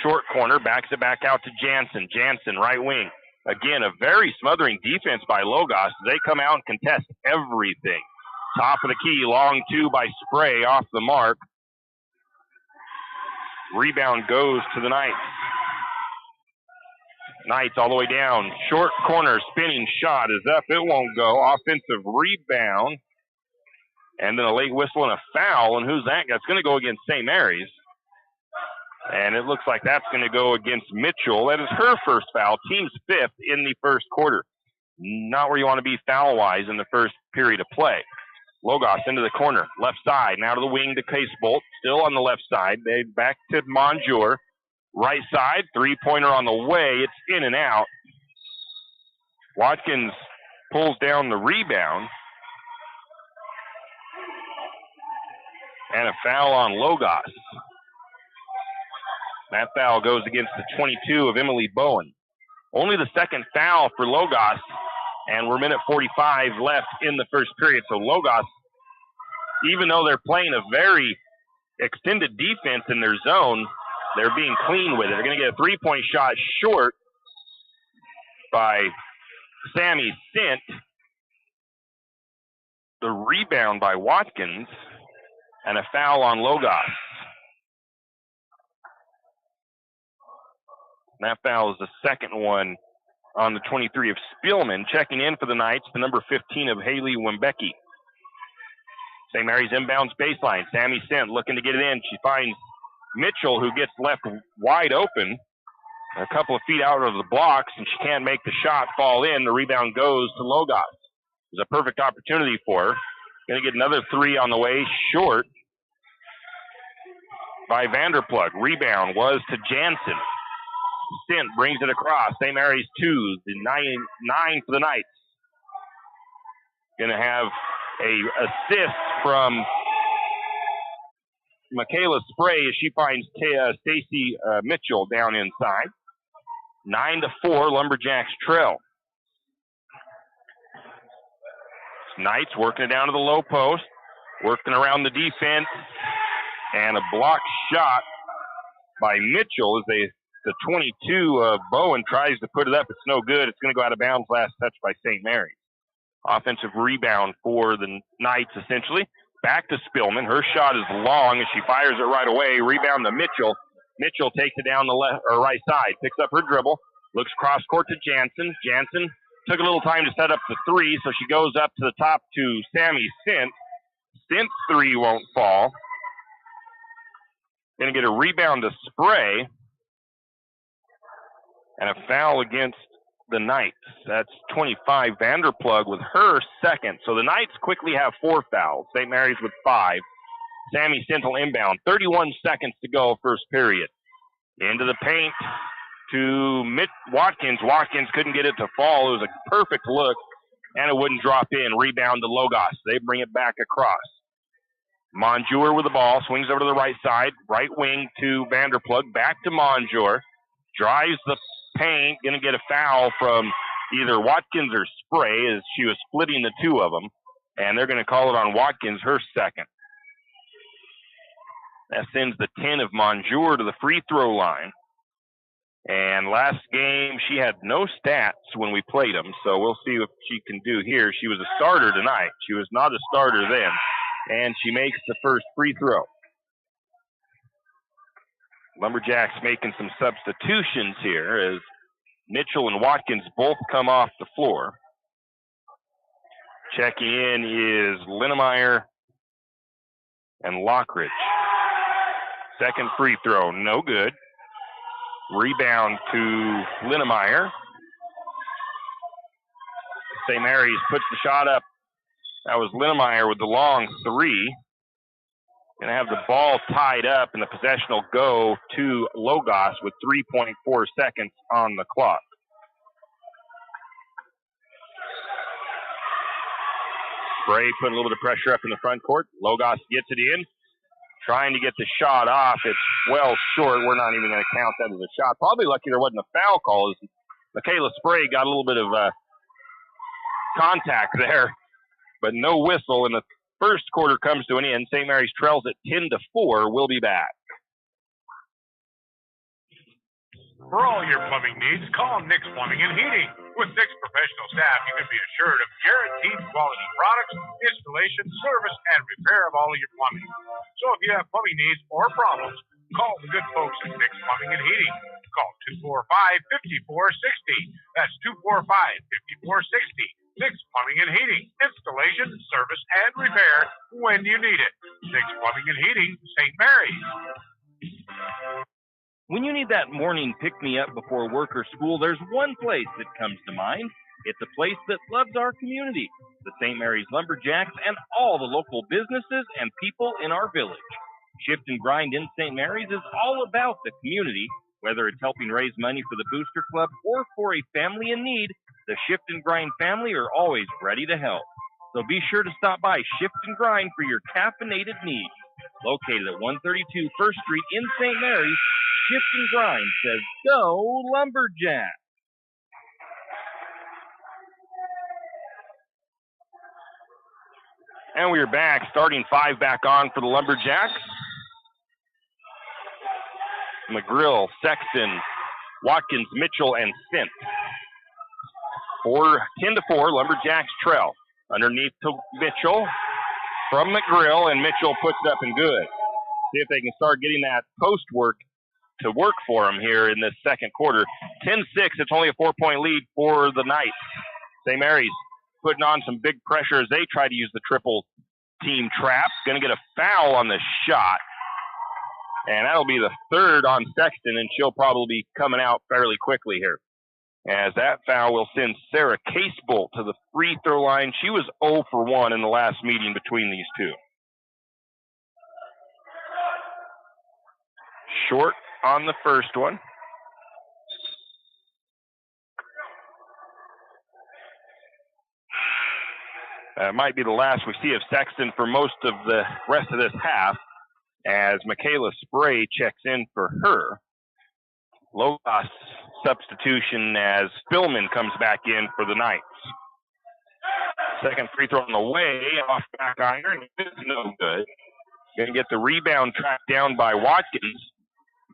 short corner, backs it back out to Jansen. Jansen, right wing. Again, a very smothering defense by Logos. They come out and contest everything. Top of the key, long 2 by Spray, off the mark. Rebound goes to the Knights. Knights all the way down. Short corner, spinning shot is up. It won't go. Offensive rebound. And then a late whistle and a foul. And who's that? That's going to go against St. Mary's. And it looks like that's going to go against Mitchell. That is her first foul. Team's 5th in the first quarter. Not where you want to be foul-wise in the first period of play. Logos into the corner, left side. Now to the wing to Casebolt. Still on the left side. They back to Monjour. Right side, three-pointer on the way. It's in and out. Watkins pulls down the rebound. And a foul on Logos. That foul goes against the 22 of Emily Bowen. Only the second foul for Logos, and we're minute 45 left in the first period. So Logos, even though they're playing a very extended defense in their zone, they're being clean with it. They're going to get a three-point shot short by Sammy Sint. The rebound by Watkins, and a foul on Logos. And that foul is the second one on the 23 of Spielman. Checking in for the Knights, the number 15 of Haley Wimbecki. St. Mary's inbounds baseline. Sammy Sint looking to get it in. She finds Mitchell, who gets left wide open a couple of feet out of the blocks, and she can't make the shot fall in. The rebound goes to Logos. It was a perfect opportunity for her. Going to get another three on the way, short by Vanderplug. Rebound was to Jansen. Sint brings it across. St. Mary's 2, the 9 for the Knights. Going to have a assist from Michaela Spray as she finds Stacy Mitchell down inside. 9-4, Lumberjacks trail. Knights working it down to the low post, working around the defense, and a block shot by Mitchell as the 22 of Bowen tries to put it up. It's no good. It's going to go out of bounds. Last touch by St. Mary's. Offensive rebound for the Knights, essentially. Back to Spielman. Her shot is long as she fires it right away. Rebound to Mitchell. Mitchell takes it down the left or right side. Picks up her dribble. Looks cross court to Jansen. Jansen took a little time to set up the three, so she goes up to the top to Sammy Sint. Sint's three won't fall. Going to get a rebound to Spray. And a foul against the Knights. That's 25, Vanderplug with her second. So the Knights quickly have 4 fouls. St. Mary's with 5. Sammy Sint will inbound. 31 seconds to go, first period. Into the paint to Watkins. Watkins couldn't get it to fall. It was a perfect look, and it wouldn't drop in. Rebound to Logos. They bring it back across. Monjour with the ball. Swings over to the right side. Right wing to Vanderplug. Back to Monjour. Drives the paint. Going to get a foul from either Watkins or Spray as she was splitting the two of them. And they're going to call it on Watkins, her second. That sends the 10 of Monjour to the free throw line. And last game, she had no stats when we played them, so we'll see what she can do here. She was a starter tonight. She was not a starter then. And she makes the first free throw. Lumberjacks making some substitutions here as Mitchell and Watkins both come off the floor. Checking in is Linnemeyer and Lockridge. Second free throw, no good. Rebound to Linnemeyer. St. Mary's puts the shot up. That was Linnemeyer with the long three. Going to have the ball tied up, and the possession will go to Logos with 3.4 seconds on the clock. Spray putting a little bit of pressure up in the front court. Logos gets it in. Trying to get the shot off. It's well short. We're not even going to count that as a shot. Probably lucky there wasn't a foul call. As Michaela Spray got a little bit of contact there, but no whistle. And the first quarter comes to an end. St. Mary's trails at 10-4. We'll be back. For all your plumbing needs, call Nick's Plumbing and Heating. With Nick's professional staff, you can be assured of guaranteed quality products, installation, service, and repair of all of your plumbing. So if you have plumbing needs or problems, call the good folks at Nick's Plumbing and Heating. Call 245-5460. That's 245-5460. Nick's Plumbing and Heating. Installation, service, and repair when you need it. Nick's Plumbing and Heating, St. Mary's. When you need that morning pick-me-up before work or school, there's one place that comes to mind. It's a place that loves our community, the St. Mary's Lumberjacks, and all the local businesses and people in our village. Shift and Grind in St. Mary's is all about the community. Whether it's helping raise money for the Booster Club or for a family in need, the Shift and Grind family are always ready to help. So be sure to stop by Shift and Grind for your caffeinated needs. Located at 132 First Street in St. Mary's, Shift and Grind says, go Lumberjacks! And we are back, starting 5 back on for the Lumberjacks. McGrill, Sexton, Watkins, Mitchell, and Sint. 10-4, Lumberjacks trail. Underneath to Mitchell from McGrill, and Mitchell puts it up and good. See if they can start getting that post work to work for them here in this second quarter. 10-6, it's only a 4-point lead for the Knights. St. Mary's putting on some big pressure as they try to use the triple team trap. Going to get a foul on the shot. And that'll be the third on Sexton, and she'll probably be coming out fairly quickly here. As that foul will send Sarah Casebolt to the free throw line. She was 0 for 1 in the last meeting between these two. Short on the first one. That might be the last we see of Sexton for most of the rest of this half, as Michaela Spray checks in for her. Logos substitution as Spillman comes back in for the Knights. Second free throw on the way, off back iron, is no good. Going to get the rebound tracked down by Watkins.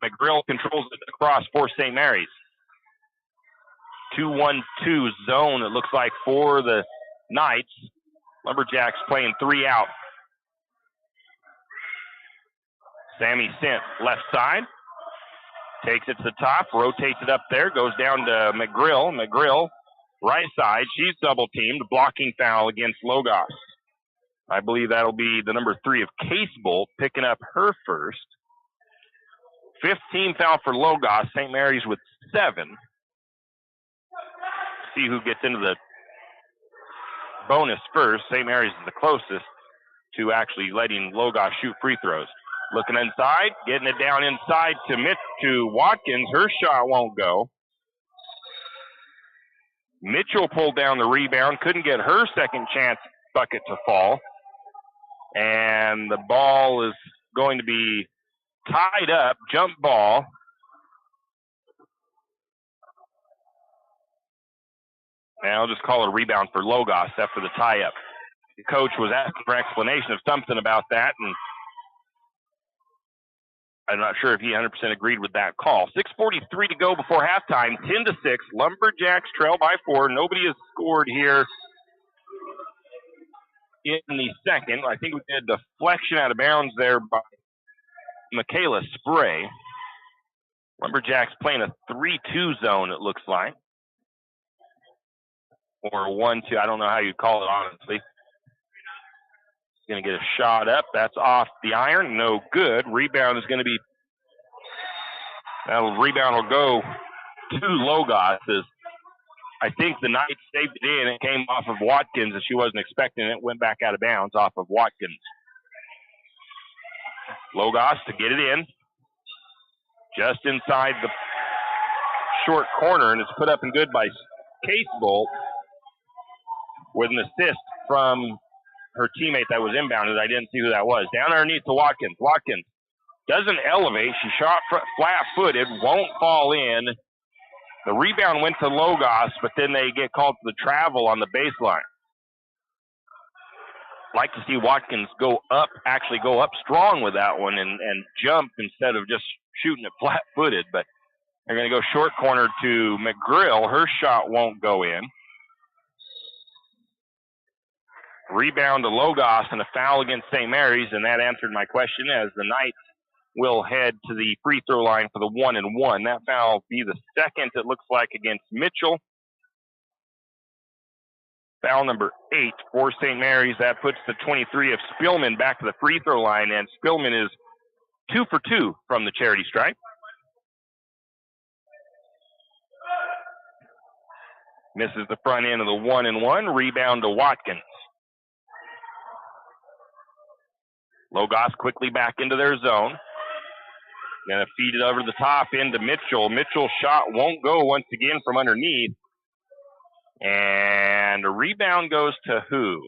McGrill controls it across for St. Mary's. 2-1-2 zone, it looks like, for the Knights. Lumberjacks playing 3 out. Sammy Sint, left side. Takes it to the top, rotates it up there, goes down to McGrill. McGrill, right side. She's double-teamed. Blocking foul against Logos. I believe that'll be the number 3 of Casebolt, picking up her first. 15 foul for Logos. St. Mary's with 7. See who gets into the bonus first. St. Mary's is the closest to actually letting Logos shoot free throws. Looking inside, getting it down inside to Watkins. Her shot won't go. Mitchell pulled down the rebound, couldn't get her second chance bucket to fall. And the ball is going to be tied up, jump ball. And I'll just call it a rebound for Logos after the tie-up. The coach was asking for explanation of something about that, and I'm not sure if he 100% agreed with that call. 6:43 to go before halftime. 10-6. Lumberjacks trail by 4. Nobody has scored here in the second. I think we did a deflection out of bounds there by Michaela Spray. Lumberjacks playing a 3-2 zone, it looks like. Or 1-2. I don't know how you call it, honestly. Going to get a shot up. That's off the iron. No good. Rebound is going to be. Rebound will go to Logos. I think the Knights saved it in. It came off of Watkins, and she wasn't expecting it. Went back out of bounds off of Watkins. Logos to get it in. Just inside the short corner, and it's put up and good by Casebolt with an assist from her teammate that was inbounded. I didn't see who that was. Down underneath to Watkins. Watkins doesn't elevate. She shot flat-footed, won't fall in. The rebound went to Logos, but then they get called to the travel on the baseline. Like to see Watkins actually go up strong with that one and jump instead of just shooting it flat-footed. But they're going to go short corner to McGrill. Her shot won't go in. Rebound to Logos and a foul against St. Mary's, and that answered my question as the Knights will head to the free throw line for the 1-and-1. That foul will be the second, it looks like, against Mitchell. Foul number 8 for St. Mary's. That puts the 23 of Spillman back to the free throw line, and Spillman is 2 for 2 from the charity stripe. Misses the front end of the 1-and-1. Rebound to Watkins. Logos quickly back into their zone. Going to feed it over the top into Mitchell. Mitchell's shot won't go once again from underneath. And a rebound goes to who?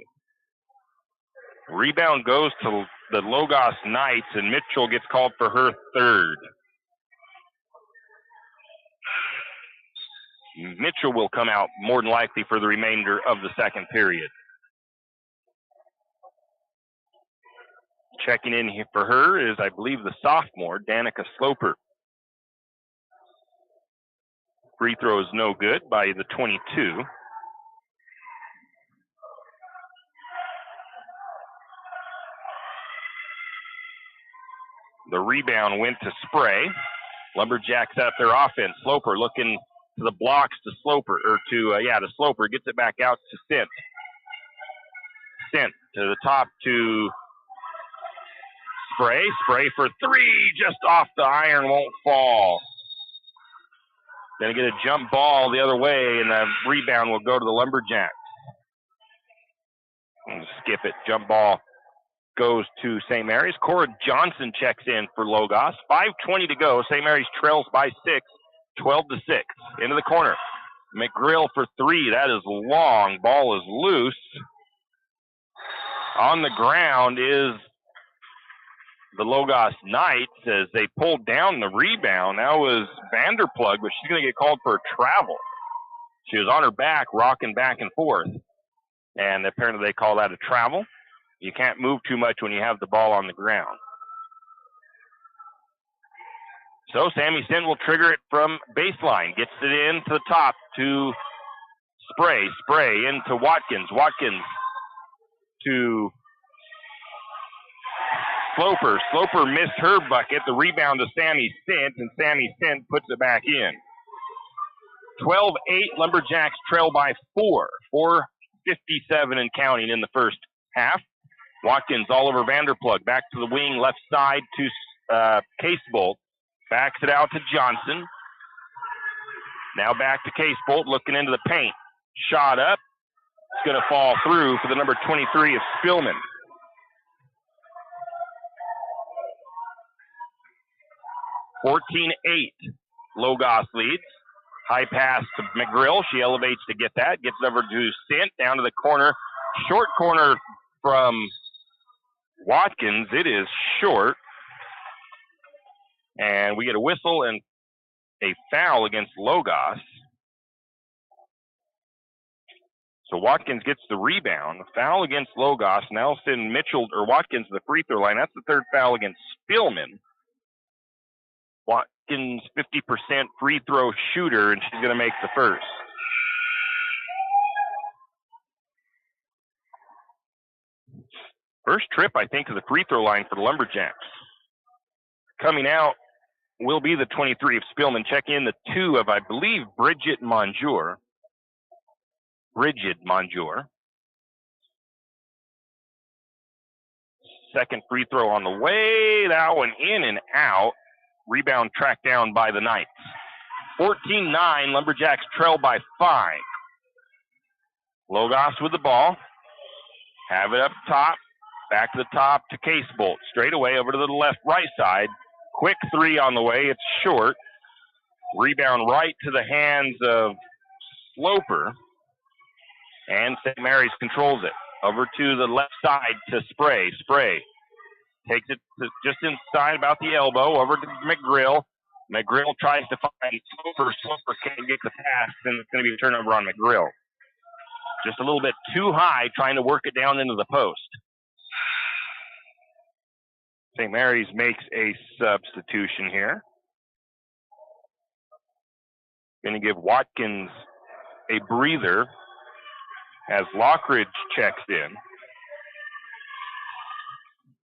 Rebound goes to the Logos Knights, and Mitchell gets called for her third. Mitchell will come out more than likely for the remainder of the second period. Checking in here for her is, I believe, the sophomore, Danica Sloper. Free throw is no good by the 22. The rebound went to Spray. Lumberjacks set up their offense. Sloper looking to the blocks to Sloper, or to Sloper. Gets it back out to Sint. Sint to the top to Spray. Spray for three, just off the iron, won't fall. Gonna get a jump ball the other way, and the rebound will go to the Lumberjacks. Skip it. Jump ball goes to St. Mary's. Cora Johnson checks in for Logos. 5:20 to go. St. Mary's trails by 6, 12-6. Into the corner. McGrill for three. That is long. Ball is loose. On the ground is the Logos Knights as they pulled down the rebound. That was Vanderplug, but she's going to get called for a travel. She was on her back, rocking back and forth. And apparently they call that a travel. You can't move too much when you have the ball on the ground. So Sammy Sint will trigger it from baseline. Gets it in to the top to Spray. Spray into Watkins. Watkins to Sloper. Sloper missed her bucket. The rebound to Sammy Sint, and Sammy Sint puts it back in. 12-8, Lumberjacks trail by 4. 4:57 and counting in the first half. Watkins all over Vanderplug. Back to the wing, left side to Casebolt. Backs it out to Johnson. Now back to Casebolt, looking into the paint. Shot up. It's going to fall through for the number 23 of Spillman. (14-8). Logos leads. High pass to McGrill. She elevates to get that. Gets it over to Sint. Down to the corner. Short corner from Watkins. It is short. And we get a whistle and a foul against Logos. So Watkins gets the rebound. A foul against Logos. Now send Watkins to the free throw line. That's the third foul against Spillman. Watkins, 50% free throw shooter, and she's going to make the first. First trip, I think, to the free throw line for the Lumberjacks. Coming out will be the 23 of Spillman. Check in the 2 of, I believe, Bridget Monjour. Second free throw on the way. That one in and out. Rebound tracked down by the Knights. 14-9, Lumberjacks trail by 5. Logos with the ball. Have it up top. Back to the top to Casebolt. Straight away over to the right side. Quick three on the way. It's short. Rebound right to the hands of Sloper. And St. Mary's controls it. Over to the left side to Spray. Spray takes it to just inside about the elbow. Over to McGrill. McGrill tries to find Sloper. Sloper can't get the pass, and it's going to be a turnover on McGrill. Just a little bit too high, trying to work it down into the post. St. Mary's makes a substitution here. Going to give Watkins a breather as Lockridge checks in.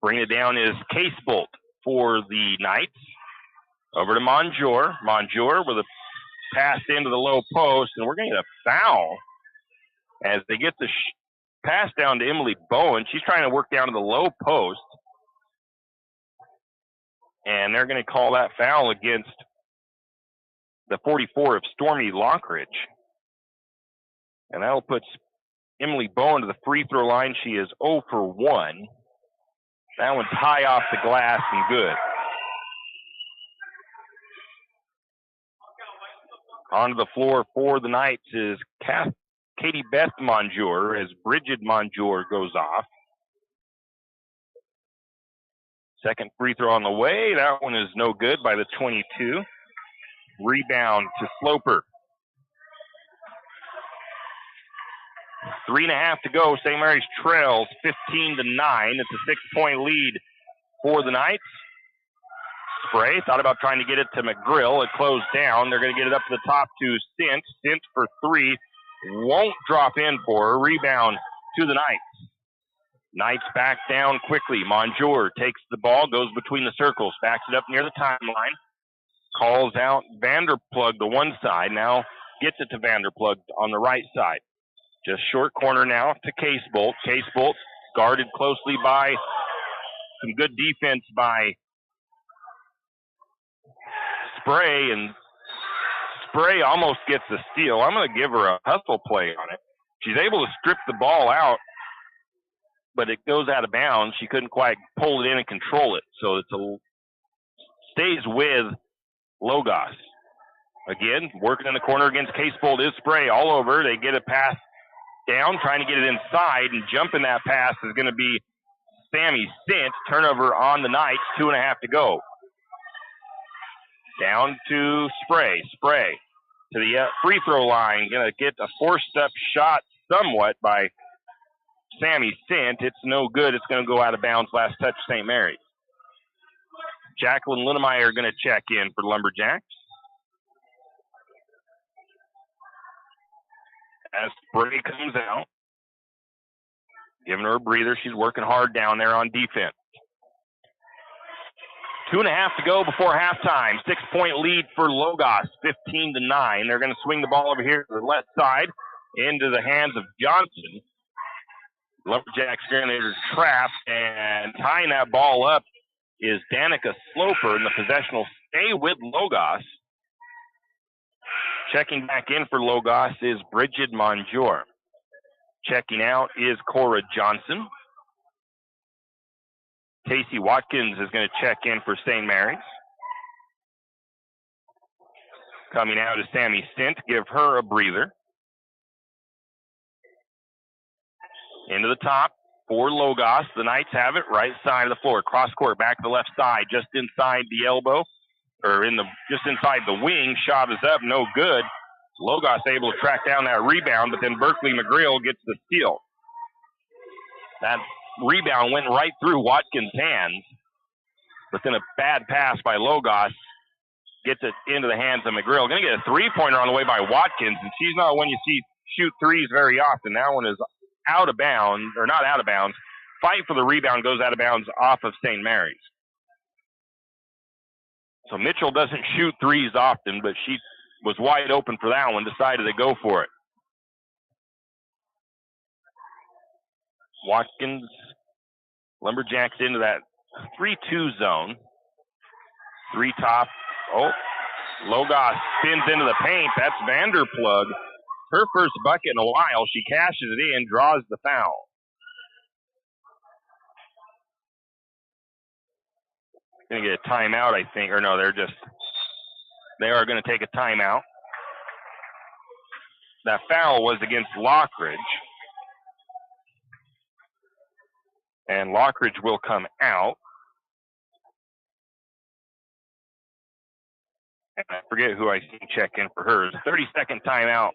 Bringing it down is Casebolt for the Knights. Over to Monjour. Monjour with a pass into the low post, and we're going to get a foul as they get the pass down to Emily Bowen. She's trying to work down to the low post, and they're going to call that foul against the 44 of Stormy Lockridge. And that'll put Emily Bowen to the free throw line. She is 0 for 1. That one's high off the glass and good. Onto the floor for the Knights is Katie Beth Monjour as Bridget Monjour goes off. Second free throw on the way. That one is no good by the 22. Rebound to Sloper. 3.5 to go. St. Mary's trails 15-9. It's a 6-point lead for the Knights. Spray thought about trying to get it to McGrill. It closed down. They're going to get it up to the top to Sint. Sint for 3. Won't drop in for her. Rebound to the Knights. Knights back down quickly. Monjour takes the ball, goes between the circles, backs it up near the timeline. calls out Vanderplug to one side. Now gets it to Vanderplug on the right side. Just short corner now to Casebolt. Casebolt guarded closely by some good defense by Spray, and Spray almost gets the steal. I'm going to give her a hustle play on it. She's able to strip the ball out, but it goes out of bounds. She couldn't quite pull it in and control it, so it's stays with Logos. Again, working in the corner against Casebolt is Spray all over. They get a pass down, trying to get it inside, and jumping that pass is going to be Sammy Sint. Turnover on the Knights, 2.5 to go. Down to Spray. Spray to the free throw line. Going to get a forced-up shot somewhat by Sammy Sint. It's no good. It's going to go out of bounds. Last touch, St. Mary's. Jacqueline Linnemeyer going to check in for Lumberjacks. As Spray comes out, giving her a breather. She's working hard down there on defense. 2.5 to go before halftime. 6-point lead for Logos, 15-9. They're going to swing the ball over here to the left side into the hands of Johnson. Lumberjacks are in their trap, and tying that ball up is Danica Sloper, and the possession will stay with Logos. Checking back in for Logos is Bridget Monjour. Checking out is Cora Johnson. Casey Watkins is going to check in for St. Mary's. Coming out is Sammy Sint. Give her a breather. Into the top for Logos. The Knights have it right side of the floor. Cross court back to the left side, just inside the elbow, or just inside the wing. Shot is up, no good. Logos able to track down that rebound, but then Berkeley McGreal gets the steal. That rebound went right through Watkins' hands, but then a bad pass by Logos gets it into the hands of McGreal. Going to get a three-pointer on the way by Watkins, and she's not one you see shoot threes very often. That one is out of bounds, or not out of bounds. Fight for the rebound, goes out of bounds off of St. Mary's. So Mitchell doesn't shoot threes often, but she was wide open for that one, decided to go for it. Watkins, Lumberjacks into that 3-2 zone. Three top. Oh, Logos spins into the paint. That's Vanderplug. Her first bucket in a while. She cashes it in, draws the foul. Going to get a timeout, I think. Or no, they are going to take a timeout. That foul was against Lockridge. And Lockridge will come out. And I forget who I see check in for hers. 30-second timeout.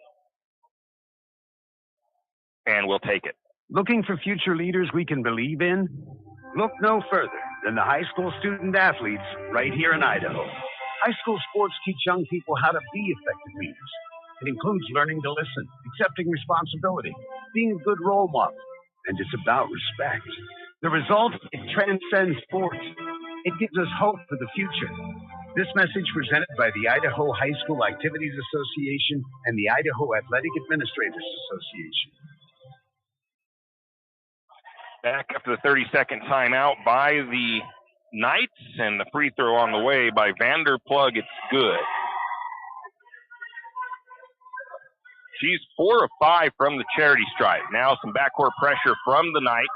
And we'll take it. Looking for future leaders we can believe in? Look no further than the high school student athletes right here in Idaho. High school sports teach young people how to be effective leaders. It includes learning to listen, accepting responsibility, being a good role model, and it's about respect. The result, it transcends sports. It gives us hope for the future. This message presented by the Idaho High School Activities Association and the Idaho Athletic Administrators Association. Back after the 30-second timeout by the Knights, and the free throw on the way by Vanderplug. It's good. She's 4 of 5 from the charity stripe. Now some backcourt pressure from the Knights.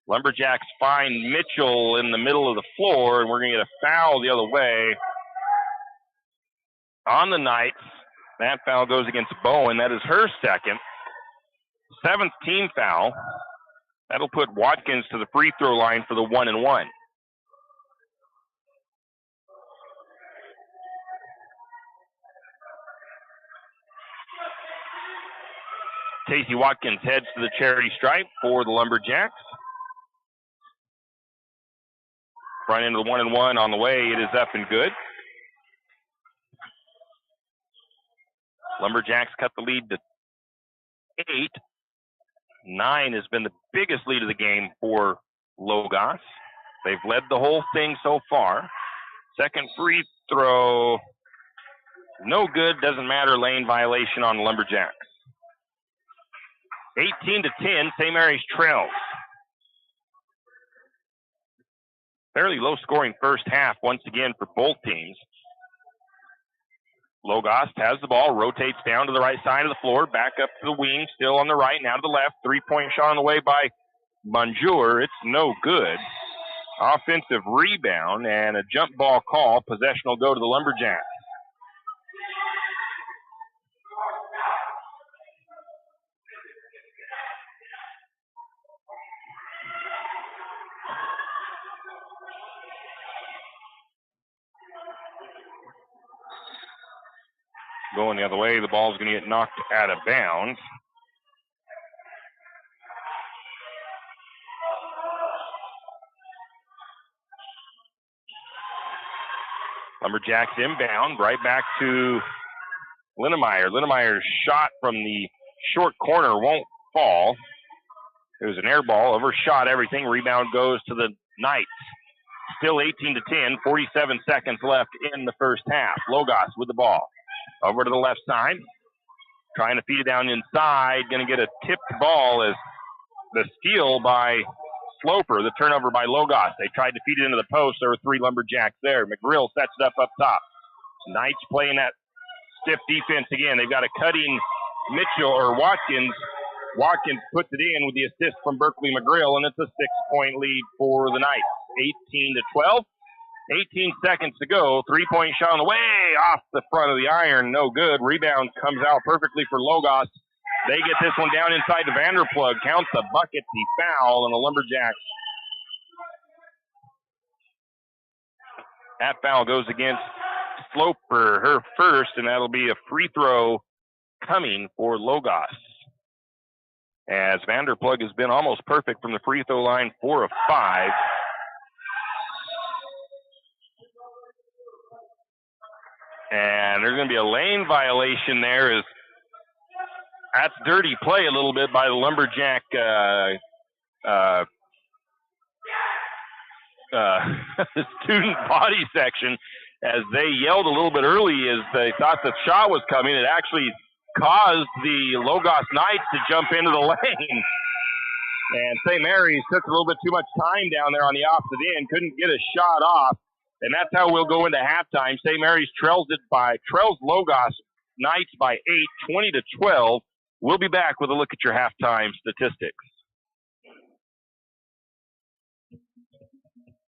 Lumberjacks find Mitchell in the middle of the floor, and we're going to get a foul the other way on the Knights. That foul goes against Bowen. That is her second. 7th team foul. That'll put Watkins to the free throw line for the 1-and-1. Casey Watkins heads to the charity stripe for the Lumberjacks. Front end of the 1-and-1 on the way. It is up and good. Lumberjacks cut the lead to 8. 9 has been the biggest lead of the game for Logos. They've led the whole thing so far. Second free throw, no good. Doesn't matter. Lane violation on Lumberjacks. 18-10, St. Mary's trails. Fairly low-scoring first half once again for both teams. Logost has the ball, rotates down to the right side of the floor, back up to the wing, still on the right, now to the left. Three-point shot on the way by Bonjour. It's no good. Offensive rebound and a jump ball call. Possession will go to the Lumberjacks. Going the other way, the ball's going to get knocked out of bounds. Lumberjacks inbound, right back to Linnemeyer. Linnemeyer's shot from the short corner won't fall. It was an air ball, overshot everything. Rebound goes to the Knights. Still 18-10, 47 seconds left in the first half. Logos with the ball. Over to the left side. Trying to feed it down inside. Going to get a tipped ball as the steal by Sloper, the turnover by Logos. They tried to feed it into the post. There were three Lumberjacks there. McGrill sets it up top. Knights playing that stiff defense again. They've got a cutting Mitchell or Watkins. Watkins puts it in with the assist from Berkeley McGrill, and it's a 6-point lead for the Knights. 18-12. 18 seconds to go. Three-point shot on the way off the front of the iron. No good. Rebound comes out perfectly for Logos. They get this one down inside the Vanderplug. Counts the bucket, the foul, and the Lumberjacks. That foul goes against Sloper, her first, and that'll be a free throw coming for Logos. As Vanderplug has been almost perfect from the free throw line, 4 of 5. And there's going to be a lane violation there. That's dirty play a little bit by the Lumberjack student body section as they yelled a little bit early as they thought the shot was coming. It actually caused the Logos Knights to jump into the lane. And St. Mary's took a little bit too much time down there on the opposite end, couldn't get a shot off. And that's how we'll go into halftime. St. Mary's trails Logos Knights by 8, 20-12. We'll be back with a look at your halftime statistics.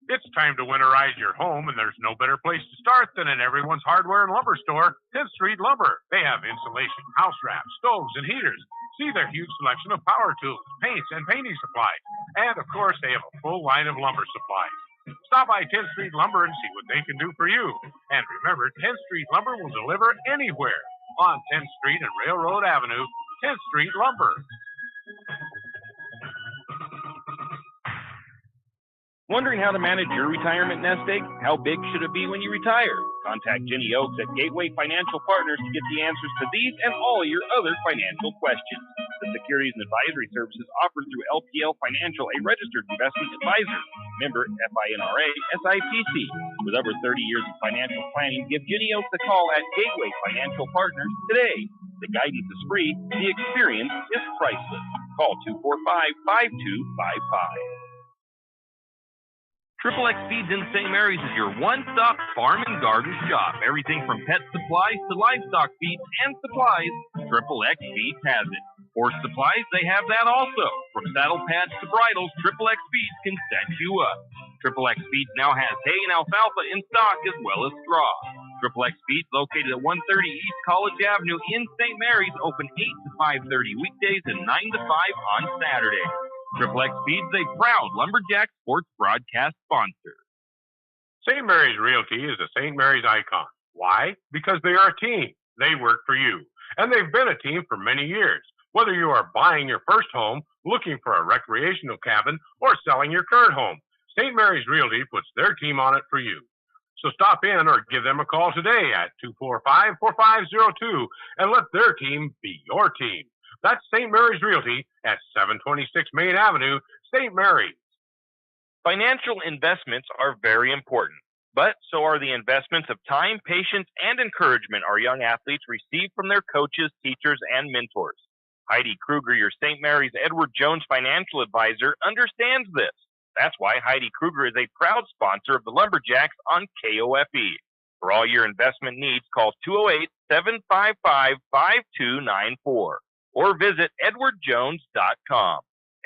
It's time to winterize your home, and there's no better place to start than in Everyone's Hardware and Lumber Store, 10th Street Lumber. They have insulation, house wraps, stoves, and heaters. See their huge selection of power tools, paints, and painting supplies. And, of course, they have a full line of lumber supplies. Stop by 10th Street Lumber and see what they can do for you. And remember, 10th Street Lumber will deliver anywhere on 10th Street and Railroad Avenue, 10th Street Lumber. Wondering how to manage your retirement nest egg? How big should it be when you retire? Contact Jenny Oaks at Gateway Financial Partners to get the answers to these and all your other financial questions. The securities and advisory services offered through LPL Financial, a registered investment advisor. Member FINRA SIPC. With over 30 years of financial planning, give Jenny Oaks a call at Gateway Financial Partners today. The guidance is free. The experience is priceless. Call 245-5255. Triple X Feeds in St. Mary's is your one-stop farm and garden shop. Everything from pet supplies to livestock feeds and supplies, Triple X Feeds has it. Horse supplies, they have that also. From saddle pads to bridles, Triple X Feeds can set you up. Triple X Feeds now has hay and alfalfa in stock as well as straw. Triple X Feeds, located at 130 East College Avenue in St. Mary's, open 8 to 5:30 weekdays and 9 to 5 on Saturday. Triple X Feeds, a proud Lumberjack sports broadcast sponsor. St. Mary's Realty is a St. Mary's icon. Why? Because they are a team. They work for you. And they've been a team for many years. Whether you are buying your first home, looking for a recreational cabin, or selling your current home, St. Mary's Realty puts their team on it for you. So stop in or give them a call today at 245-4502 and let their team be your team. That's St. Mary's Realty at 726 Main Avenue, St. Mary's. Financial investments are very important. But so are the investments of time, patience, and encouragement our young athletes receive from their coaches, teachers, and mentors. Heidi Kruger, your St. Mary's Edward Jones financial advisor, understands this. That's why Heidi Kruger is a proud sponsor of the Lumberjacks on KOFE. For all your investment needs, call 208-755-5294 or visit edwardjones.com.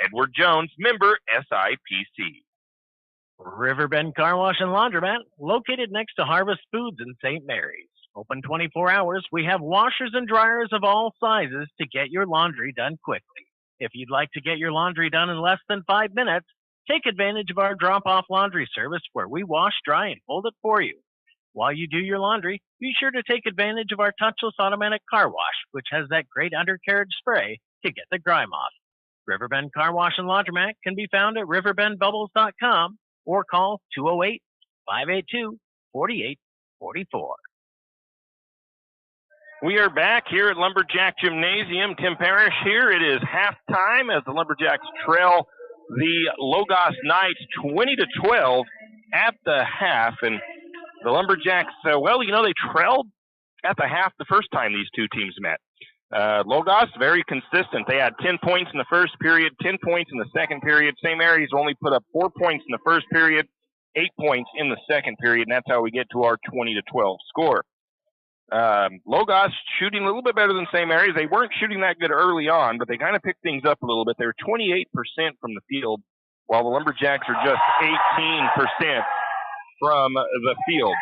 Edward Jones, member SIPC. Riverbend Car Wash and Laundromat, located next to Harvest Foods in St. Mary's. Open 24 hours, we have washers and dryers of all sizes to get your laundry done quickly. If you'd like to get your laundry done in less than 5 minutes, take advantage of our drop-off laundry service where we wash, dry, and fold it for you. While you do your laundry, be sure to take advantage of our touchless automatic car wash, which has that great undercarriage spray to get the grime off. Riverbend Car Wash and Laundromat can be found at riverbendbubbles.com or call 208-582-4844. We are back here at Lumberjack Gymnasium. Tim Parrish here. It is halftime as the Lumberjacks trail the Logos Knights 20-12 at the half. And the Lumberjacks, they trailed at the half the first time these two teams met. Logos, very consistent. They had 10 points in the first period, 10 points in the second period. St. Mary's only put up 4 points in the first period, 8 points in the second period, and that's how we get to our 20-12 score. Logos shooting a little bit better than St. Mary's. They weren't shooting that good early on, but they kind of picked things up a little bit. They were 28% from the field, while the Lumberjacks are just 18% from the field.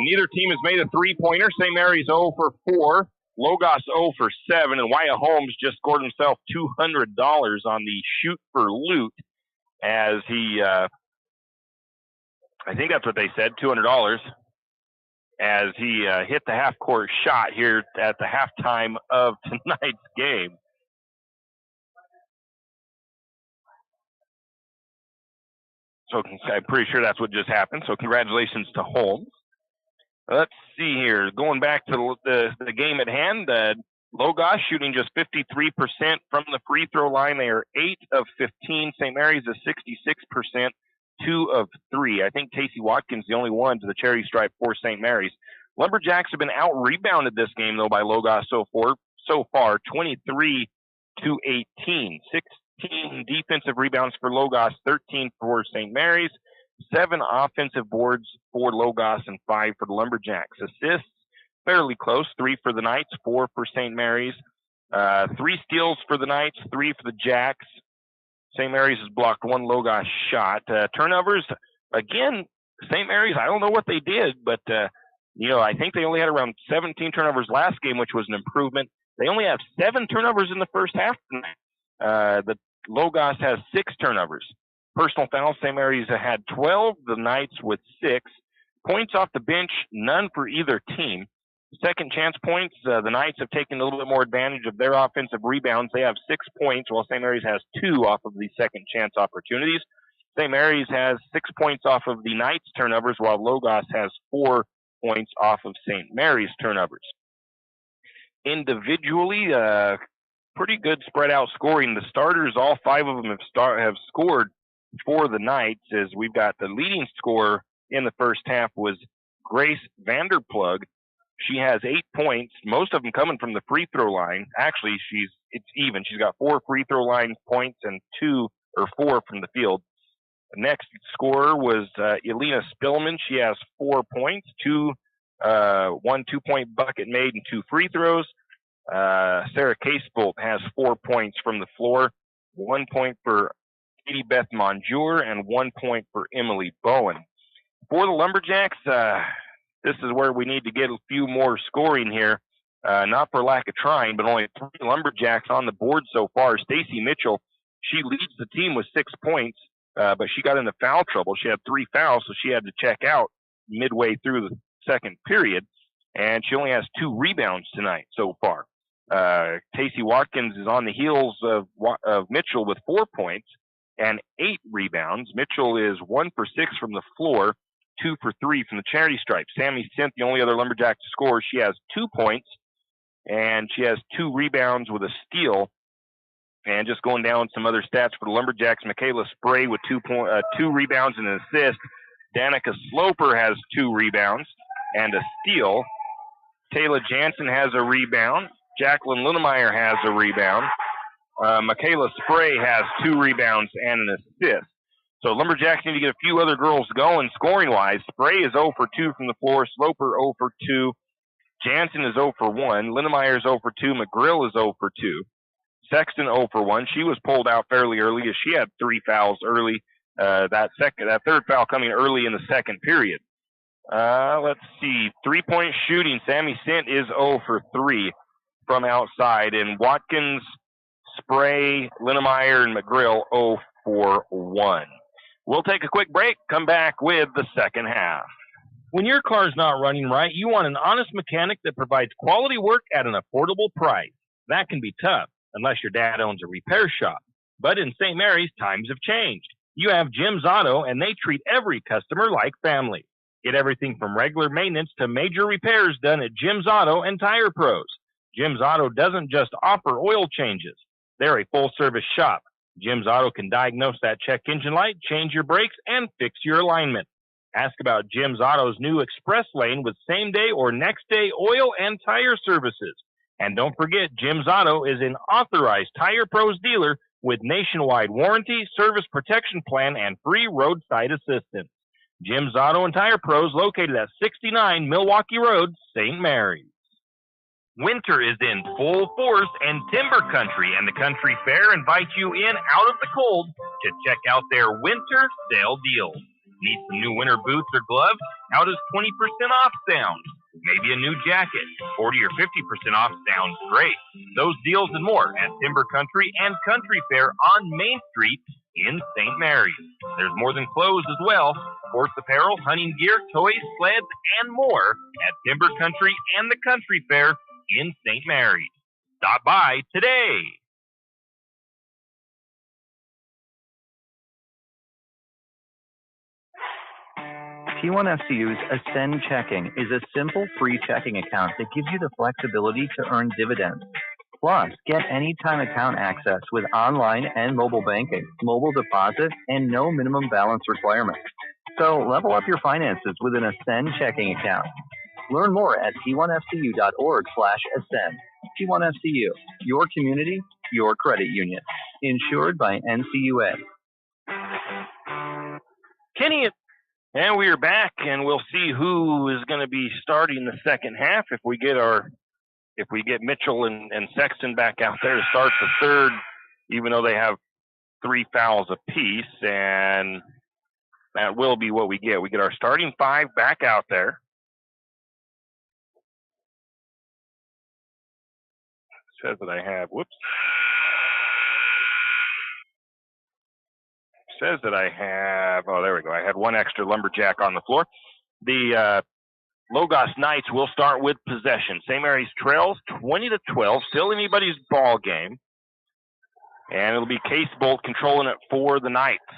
Neither team has made a three-pointer. St. Mary's 0 for 4. Logos 0 for 7. And Wyatt Holmes just scored himself $200 on the shoot for loot as he, I think that's what they said, $200, as he hit the half-court shot here at the halftime of tonight's game. So I'm pretty sure that's what just happened. So congratulations to Holmes. Let's see here. Going back to the game at hand, Logos shooting just 53% from the free throw line. They are 8 of 15. St. Mary's is 66%, 2 of 3. I think Casey Watkins the only one to the cherry stripe for St. Mary's. Lumberjacks have been out-rebounded this game, though, by Logos so far, 23-18. 16 defensive rebounds for Logos, 13 for St. Mary's, 7 offensive boards for Logos, and 5 for the Lumberjacks. Assists, fairly close, 3 for the Knights, 4 for St. Mary's, 3 steals for the Knights, 3 for the Jacks. St. Mary's has blocked 1 Logos shot. Turnovers, again, St. Mary's, I don't know what they did, but, I think they only had around 17 turnovers last game, which was an improvement. They only have 7 turnovers in the first half tonight. The Logos has 6 turnovers. Personal fouls, St. Mary's had 12, the Knights with 6. Points off the bench, none for either team. Second chance points, the Knights have taken a little bit more advantage of their offensive rebounds. They have 6 points, while St. Mary's has 2 off of the second chance opportunities. St. Mary's has 6 points off of the Knights' turnovers, while Logos has 4 points off of St. Mary's turnovers. Individually, pretty good spread out scoring. The starters, all 5 of them have scored for the Knights, as we've got the leading scorer in the first half was Grace Vanderplug. She has 8 points, most of them coming from the free throw line. Actually, it's even. She's got 4 free throw line points and 4 from the field. The next scorer was Elena Spillman. She has 4 points, 1 2-point bucket made and 2 free throws. Sarah Casebolt has 4 points from the floor, 1 point for Katie Beth Monjour and 1 point for Emily Bowen. For the Lumberjacks, this is where we need to get a few more scoring here. Not for lack of trying, but only 3 Lumberjacks on the board so far. Stacy Mitchell, she leads the team with 6 points, but she got into foul trouble. She had 3 fouls, so she had to check out midway through the second period, and she only has 2 rebounds tonight so far. Casey Watkins is on the heels of Mitchell with 4 points and 8 rebounds. Mitchell is 1 for 6 from the floor, 2 for 3 from the charity stripe. Sammy Sint, the only other Lumberjack to score, she has 2 points, and she has 2 rebounds with a steal. And just going down some other stats for the Lumberjacks, Michaela Spray with 2 rebounds and an assist. Danica Sloper has 2 rebounds and a steal. Taylor Jansen has a rebound. Jacqueline Linnemeyer has a rebound. Michaela Spray has 2 rebounds and an assist. So Lumberjacks need to get a few other girls going scoring-wise. Spray is 0 for 2 from the floor. Sloper 0 for 2. Jansen is 0 for 1. Linnemeyer is 0 for 2. McGrill is 0 for 2. Sexton 0 for 1. She was pulled out fairly early as she had 3 fouls early. That third foul coming early in the second period. Let's see. 3-point shooting. Sammy Sint is 0 for 3 from outside. And Watkins, Spray, Linnemeyer, and McGrill 0 for 1. We'll take a quick break, come back with the second half. When your car's not running right, you want an honest mechanic that provides quality work at an affordable price. That can be tough, unless your dad owns a repair shop. But in St. Mary's, times have changed. You have Jim's Auto, and they treat every customer like family. Get everything from regular maintenance to major repairs done at Jim's Auto and Tire Pros. Jim's Auto doesn't just offer oil changes. They're a full-service shop. Jim's Auto can diagnose that check engine light, change your brakes, and fix your alignment. Ask about Jim's Auto's new Express Lane with same-day or next-day oil and tire services. And don't forget, Jim's Auto is an authorized Tire Pros dealer with nationwide warranty, service protection plan, and free roadside assistance. Jim's Auto and Tire Pros located at 69 Milwaukee Road, St. Mary's. Winter is in full force, and Timber Country and the Country Fair invite you in out of the cold to check out their winter sale deals. Need some new winter boots or gloves? How does 20% off sound? Maybe a new jacket. 40 or 50% off sounds great. Those deals and more at Timber Country and Country Fair on Main Street in St. Mary's. There's more than clothes as well. Sports apparel, hunting gear, toys, sleds, and more at Timber Country and the Country Fair in St. Mary's. Stop by today. T1FCU's Ascend Checking is a simple free checking account that gives you the flexibility to earn dividends. Plus, get anytime account access with online and mobile banking, mobile deposit, and no minimum balance requirements. So level up your finances with an Ascend checking account. Learn more at t1fcu.org/ascend. T1FCU, your community, your credit union. Insured by NCUA. Kenny, and we are back, and we'll see who is going to be starting the second half if we get Mitchell and Sexton back out there to start the third, even though they have 3 fouls apiece, and that will be what we get. We get our starting 5 back out there. Says that I have, says that I have, oh, there we go. I had 1 extra Lumberjack on the floor. The Logos Knights will start with possession. St. Mary's trails 20-12, still anybody's ball game. And it'll be Case Bolt controlling it for the Knights.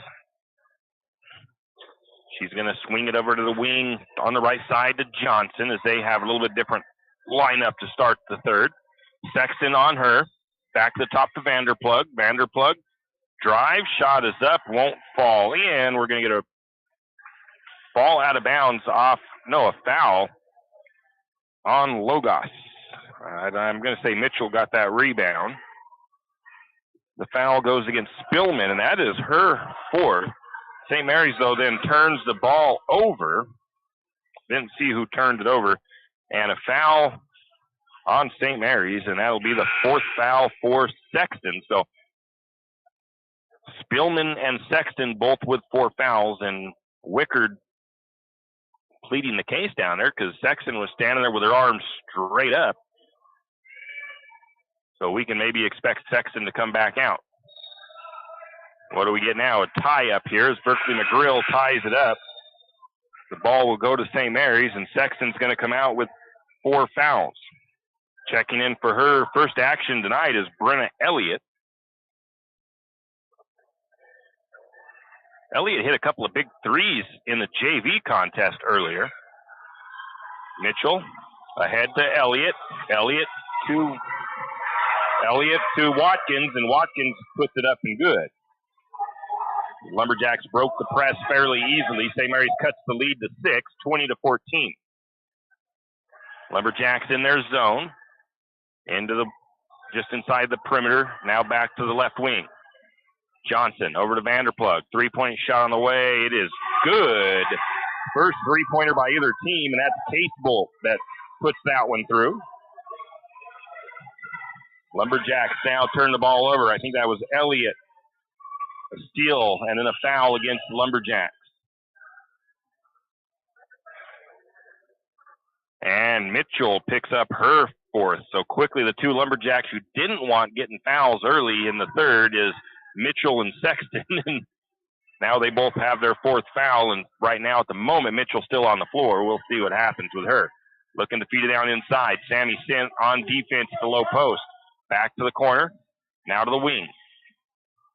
She's going to swing it over to the wing on the right side to Johnson as they have a little bit different lineup to start the third. Sexton on her. Back to the top to Vanderplug. Vanderplug drive. Shot is up. Won't fall in. We're going to get a ball out of bounds a foul on Logos. I'm going to say Mitchell got that rebound. The foul goes against Spillman, and that is her 4th. St. Mary's, though, then turns the ball over. Didn't see who turned it over. And a foul on St. Mary's, and that'll be the 4th foul for Sexton. So Spillman and Sexton both with 4 fouls, and Wickard pleading the case down there because Sexton was standing there with her arms straight up. So we can maybe expect Sexton to come back out. What do we get now? A tie up here as Berkeley McGrill ties it up. The ball will go to St. Mary's, and Sexton's going to come out with 4 fouls. Checking in for her first action tonight is Brenna Elliott. Elliott hit a couple of big threes in the JV contest earlier. Mitchell ahead to Elliott. Elliott to Watkins, and Watkins puts it up and good. Lumberjacks broke the press fairly easily. St. Mary's cuts the lead to 6, 20-14. Lumberjacks in their zone, just inside the perimeter, now back to the left wing. Johnson over to Vanderplug. Three-point shot on the way. It is good. First three-pointer by either team, and that's Casebolt that puts that one through. Lumberjacks now turn the ball over. I think that was Elliott. A steal and then a foul against the Lumberjacks. And Mitchell picks up her fourth. So quickly, the two Lumberjacks who didn't want getting fouls early in the third is Mitchell and Sexton. And now they both have their fourth foul. And right now, at the moment, Mitchell's still on the floor. We'll see what happens with her. Looking to feed it down inside. Sammy Sint on defense at the low post. Back to the corner. Now to the wing.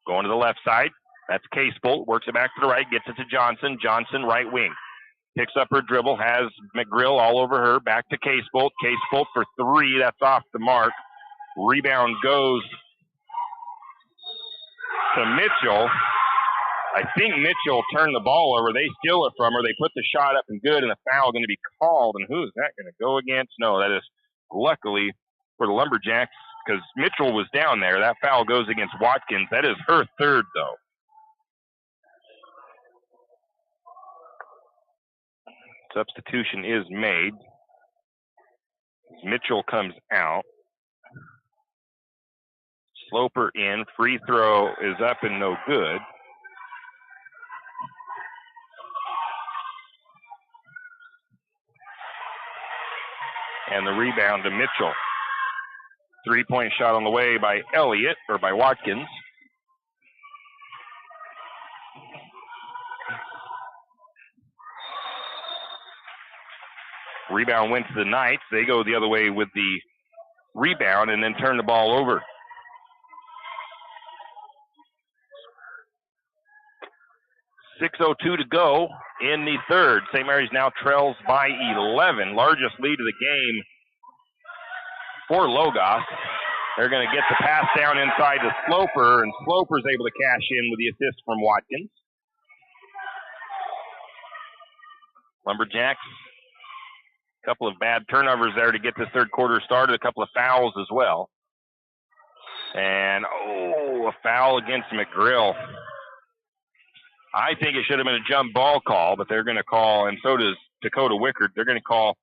Going to the left side. That's Casebolt. Works it back to the right. Gets it to Johnson. Johnson, right wing. Picks up her dribble. Has McGrill all over her. Back to Casebolt. Casebolt for three. That's off the mark. Rebound goes to Mitchell. I think Mitchell turned the ball over. They steal it from her. They put the shot up and good, and a foul going to be called. And who is that going to go against? No, that is luckily for the Lumberjacks because Mitchell was down there. That foul goes against Watkins. That is her third, though. Substitution is made. Mitchell comes out. Sloper in. Free throw is up and no good. And the rebound to Mitchell. Three-point shot on the way by Elliott, or by Watkins. Rebound went to the Knights. They go the other way with the rebound and then turn the ball over. .6:02 to go in the third. St. Mary's now trails by 11. Largest lead of the game for Logos. They're going to get the pass down inside to Sloper, and Sloper's able to cash in with the assist from Watkins. Lumberjacks, a couple of bad turnovers there to get this third quarter started, a couple of fouls as well. And, a foul against McGrill. I think it should have been a jump ball call, but they're going to call, and so does Dakota Wickard. They're going to call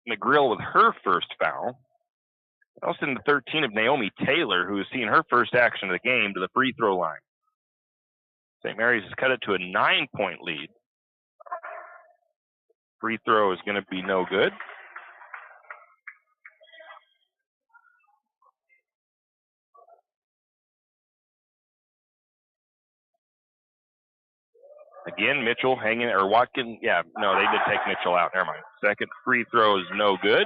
McGrill with her first foul. Also in the 13 of Naomi Taylor, who has seen her first action of the game, to the free throw line. St. Mary's has cut it to a 9-point lead. Free throw is going to be no good. Again, Mitchell hanging, or Watkins. Yeah, no, they did take Mitchell out. Never mind. Second free throw is no good.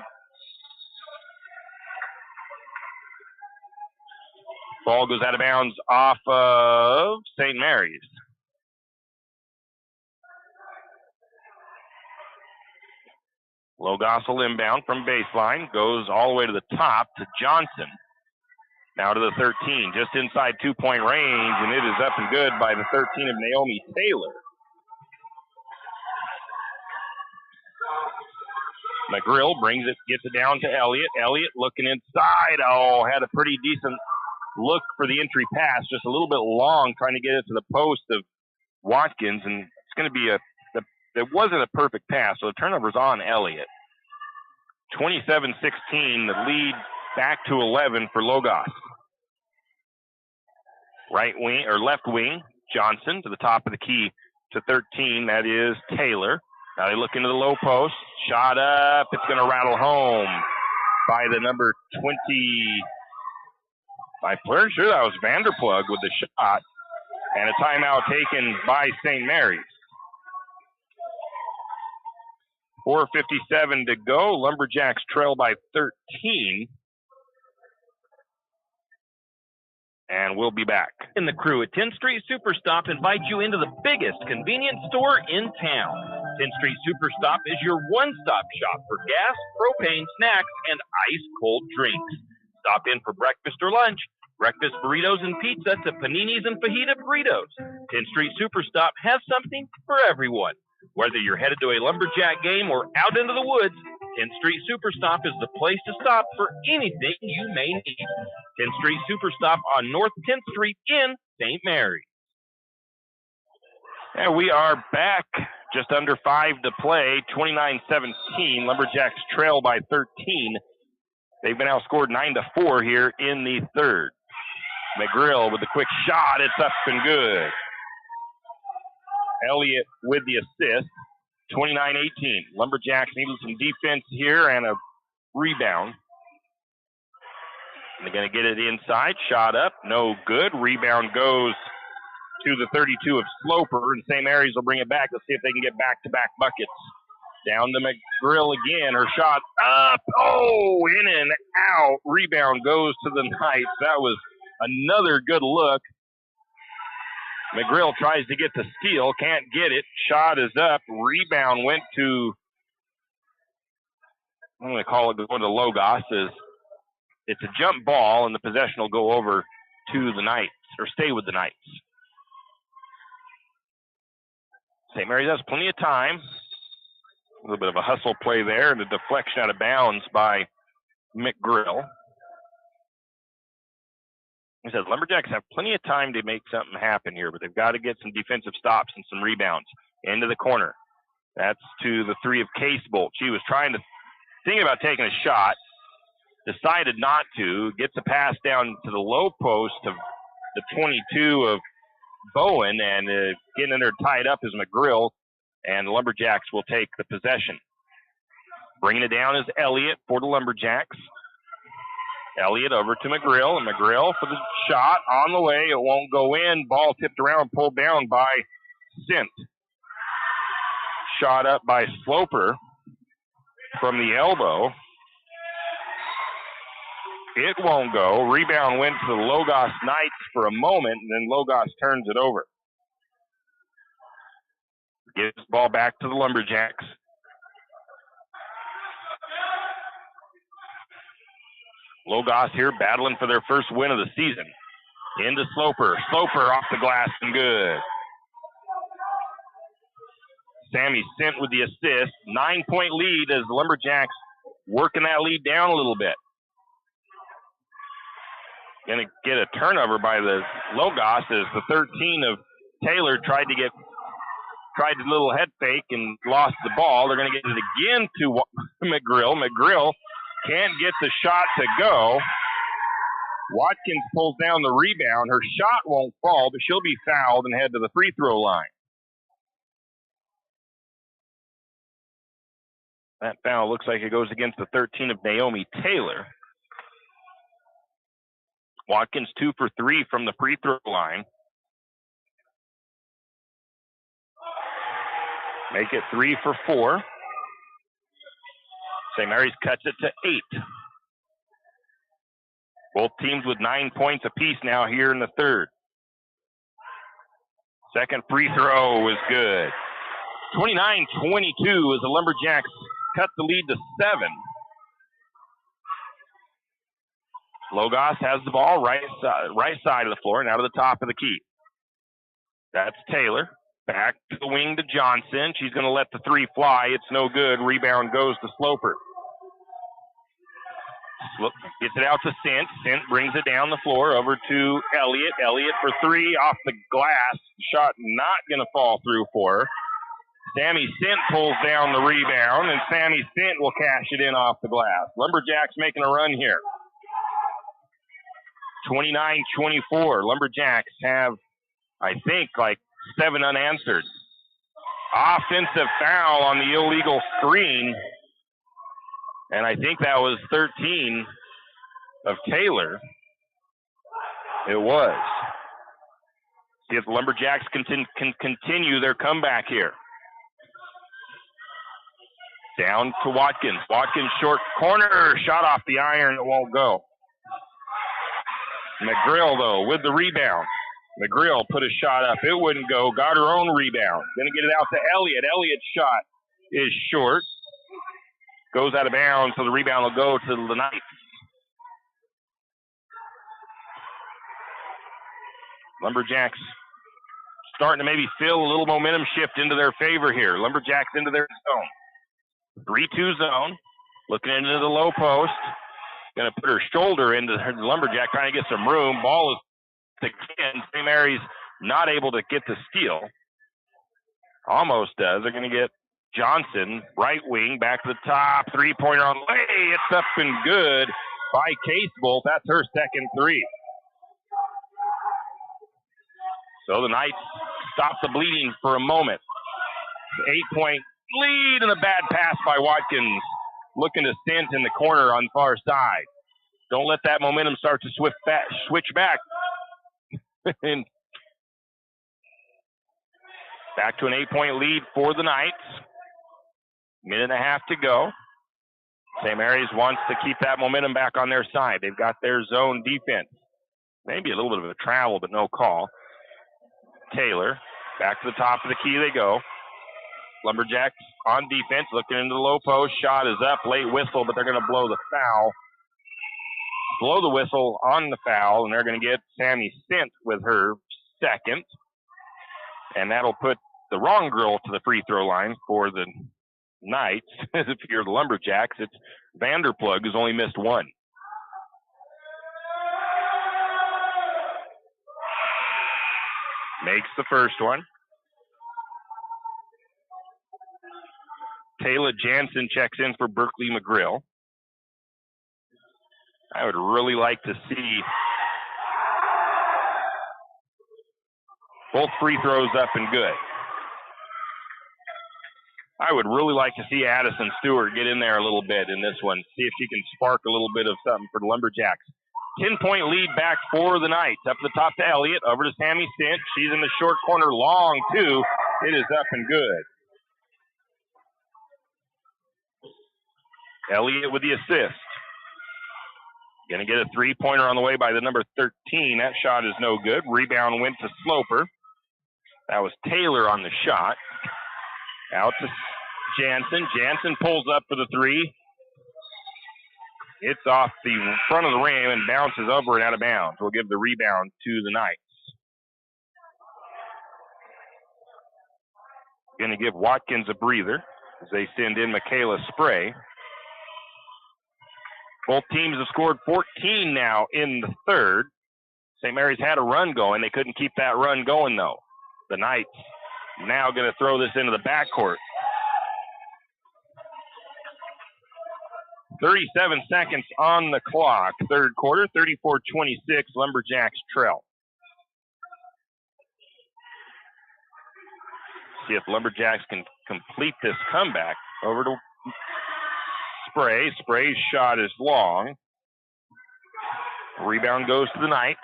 Ball goes out of bounds off of St. Mary's. Logos will inbound from baseline. Goes all the way to the top to Johnson. Now to the 13, just inside 2-point range, and it is up and good by the 13 of Naomi Taylor. McGrill brings it, gets it down to Elliott. Elliott looking inside. Had a pretty decent look for the entry pass, just a little bit long, trying to get it to the post of Watkins, and it's going to be it wasn't a perfect pass, so the turnover's on Elliott. 27-16, the lead back to 11 for Logos. Right wing, or left wing, Johnson to the top of the key to 13, that is Taylor. Now they look into the low post. Shot up. It's going to rattle home by the number 20. I'm pretty sure that was Vanderplug with the shot. And a timeout taken by St. Mary's. 4:57 to go. Lumberjacks trail by 13. And we'll be back. And the crew at 10th Street Superstop invite you into the biggest convenience store in town. 10th Street Superstop is your one-stop shop for gas, propane, snacks, and ice-cold drinks. Stop in for breakfast or lunch. Breakfast burritos and pizza to paninis and fajita burritos. 10th Street Superstop has something for everyone. Whether you're headed to a lumberjack game or out into the woods, 10th Street Superstop is the place to stop for anything you may need. 10th Street Superstop on North 10th Street in St. Mary's. And we are back. Just under 5 to play. 29-17. Lumberjacks trail by 13. They've been outscored 9-4 here in the third. McGrill with the quick shot. It's up and good. Elliott with the assist. 29-18. Lumberjacks needed some defense here and a rebound. They're going to get it inside. Shot up. No good. Rebound goes to the 32 of Sloper, and St. Mary's will bring it back. Let's see if they can get back-to-back buckets. Down to McGrill again. Her shot up. Oh, in and out. Rebound goes to the Knights. That was another good look. McGrill tries to get the steal. Can't get it. Shot is up. Rebound went to, I'm going to call it going to Logos. It's a jump ball, and the possession will go over to the Knights, or stay with the Knights. St. Mary's has plenty of time. A little bit of a hustle play there and a deflection out of bounds by McGrill. I said, Lumberjacks have plenty of time to make something happen here, but they've got to get some defensive stops and some rebounds into the corner. That's to the 3 of Casebolt. She was thinking about taking a shot, decided not to, gets a pass down to the low post of the 22 of Bowen, and getting in there tied up is McGrill, and the Lumberjacks will take the possession. Bringing it down is Elliott for the Lumberjacks. Elliott over to McGrill, and McGrill for the shot on the way. It won't go in. Ball tipped around, pulled down by Sint. Shot up by Sloper from the elbow. It won't go. Rebound went to the Logos Knights for a moment, and then Logos turns it over. Gives the ball back to the Lumberjacks. Logos here battling for their first win of the season. Into Sloper. Sloper off the glass and good. Sammy Sint with the assist. 9-point lead as the Lumberjacks working that lead down a little bit. Going to get a turnover by the Logos as the 13 of Taylor tried a little head fake and lost the ball. They're going to get it again to McGrill. McGrill can't get the shot to go. Watkins pulls down the rebound. Her shot won't fall, but she'll be fouled and head to the free throw line. That foul looks like it goes against the 13 of Naomi Taylor. Watkins 2 for 3 from the free throw line. Make it 3 for 4. St. Mary's cuts it to 8. Both teams with 9 points apiece now here in the third. Second free throw is good. 29-22 as the Lumberjacks cut the lead to 7. Logos has the ball right side of the floor and out of the top of the key. That's Taylor. Back to the wing to Johnson. She's going to let the 3 fly. It's no good. Rebound goes to Sloper. Gets it out to Sint. Sint brings it down the floor over to Elliott. Elliott for 3 off the glass. Shot not going to fall through for her. Sammy Sint pulls down the rebound, and Sammy Sint will cash it in off the glass. Lumberjacks making a run here. 29-24. Lumberjacks have, I think, like 7 unanswered. Offensive foul on the illegal screen. And I think that was 13 of Taylor. It was. See if the Lumberjacks can continue their comeback here. Down to Watkins. Watkins short corner. Shot off the iron. It won't go. McGrill, though, with the rebound. McGrill put a shot up. It wouldn't go. Got her own rebound. Going to get it out to Elliott. Elliott's shot is short. Goes out of bounds, so the rebound will go to the Knights. Lumberjacks starting to maybe feel a little momentum shift into their favor here. Lumberjacks into their zone. 3-2 zone. Looking into the low post. Going to put her shoulder into the Lumberjack, trying to get some room. Ball is again. St. Mary's not able to get the steal. Almost does. They're going to get Johnson, right wing, back to the top. Three-pointer on the way. It's up and good by Casebolt. That's her second three. So the Knights stop the bleeding for a moment. 8-point lead and a bad pass by Watkins. Looking to stint in the corner on the far side. Don't let that momentum start to switch back. And back to an 8-point lead for the Knights. Minute and a half to go. St. Mary's wants to keep that momentum back on their side. They've got their zone defense. Maybe a little bit of a travel, but no call. Taylor, back to the top of the key they go. Lumberjacks on defense, looking into the low post. Shot is up, late whistle, but they're going to blow the foul. Blow the whistle on the foul, and they're going to get Sammy Stint with her second. And that'll put the wrong girl to the free throw line for the Knights. If you're the Lumberjacks, it's Vanderplug, who's only missed one. Makes the first one. Taylor Jansen checks in for Berkeley McGrill. I would really like to see both free throws up and good. I would really like to see Addison Stewart get in there a little bit in this one, see if she can spark a little bit of something for the Lumberjacks. 10-point lead back for the Knights. Up the top to Elliott, over to Sammy Stint. She's in the short corner, long two. It is up and good. Elliott with the assist. Going to get a three-pointer on the way by the number 13. That shot is no good. Rebound went to Sloper. That was Taylor on the shot. Out to Jansen. Jansen pulls up for the three. It's off the front of the rim and bounces over and out of bounds. We'll give the rebound to the Knights. Going to give Watkins a breather as they send in Michaela Spray. Both teams have scored 14 now in the third. St. Mary's had a run going. They couldn't keep that run going, though. The Knights now going to throw this into the backcourt. 37 seconds on the clock. Third quarter, 34-26. Lumberjacks trail. See if Lumberjacks can complete this comeback. Over to Spray. Spray's shot is long. Rebound goes to the Knights.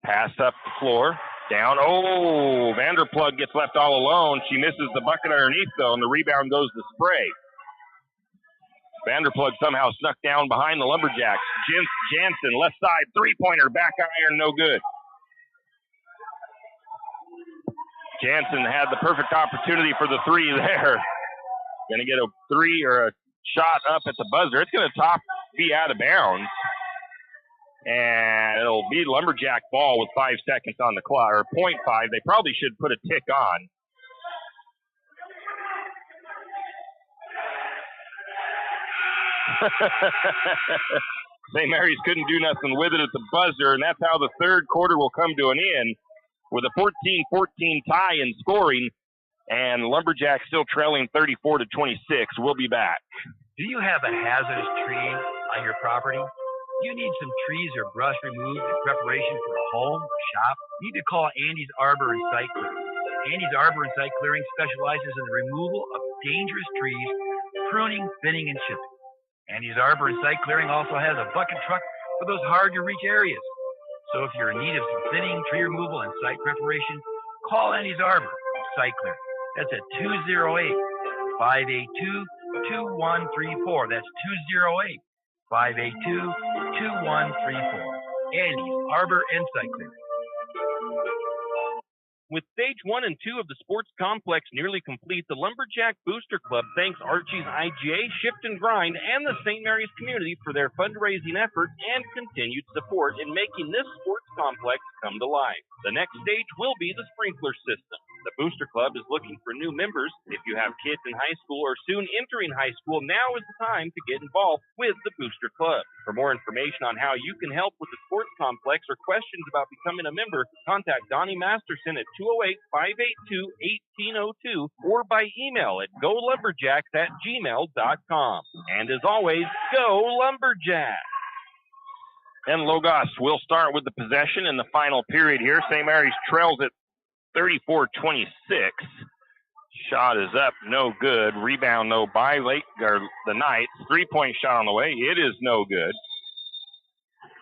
Pass up the floor. Down. Oh, Vanderplug gets left all alone. She misses the bucket underneath, though, and the rebound goes to Spray. Vanderplug somehow snuck down behind the Lumberjacks. Jansen, left side, three-pointer, back iron, no good. Jansen had the perfect opportunity for the three there. Going to get a three or a shot up at the buzzer. It's going to be out of bounds. And it'll be Lumberjack ball with 5 seconds on the clock, or 0.5. They probably should put a tick on. St. Mary's couldn't do nothing with it at the buzzer, and that's how the third quarter will come to an end with a 14-14 tie in scoring, and Lumberjacks still trailing 34-26. We'll be back. Do you have a hazardous tree on your property? You need some trees or brush removed in preparation for a home or shop? You need to call Andy's Arbor and Site Clearing. Andy's Arbor and Site Clearing specializes in the removal of dangerous trees, pruning, thinning, and chipping. Andy's Arbor and Site Clearing also has a bucket truck for those hard-to-reach areas. So if you're in need of some thinning, tree removal, and site preparation, call Andy's Arbor and Site Clearing. That's at 208-582-2134. That's 208-582-2134. Andy's Arbor and Site Clearing. With stage 1 and 2 of the sports complex nearly complete, the Lumberjack Booster Club thanks Archie's IGA, Shift and Grind, and the St. Mary's community for their fundraising efforts and continued support in making this sports complex come to life. The next stage will be the sprinkler system. The Booster Club is looking for new members. If you have kids in high school or soon entering high school, now is the time to get involved with the Booster Club. For more information on how you can help with the sports complex or questions about becoming a member, contact Donnie Masterson at 208-582-1802 or by email at golumberjacks@gmail.com. And as always, go Lumberjacks! And Logos will start with the possession in the final period here. St. Mary's trails it 34-26. Shot is up, no good. Rebound, no, by the Knights. 3-point shot on the way. It is no good.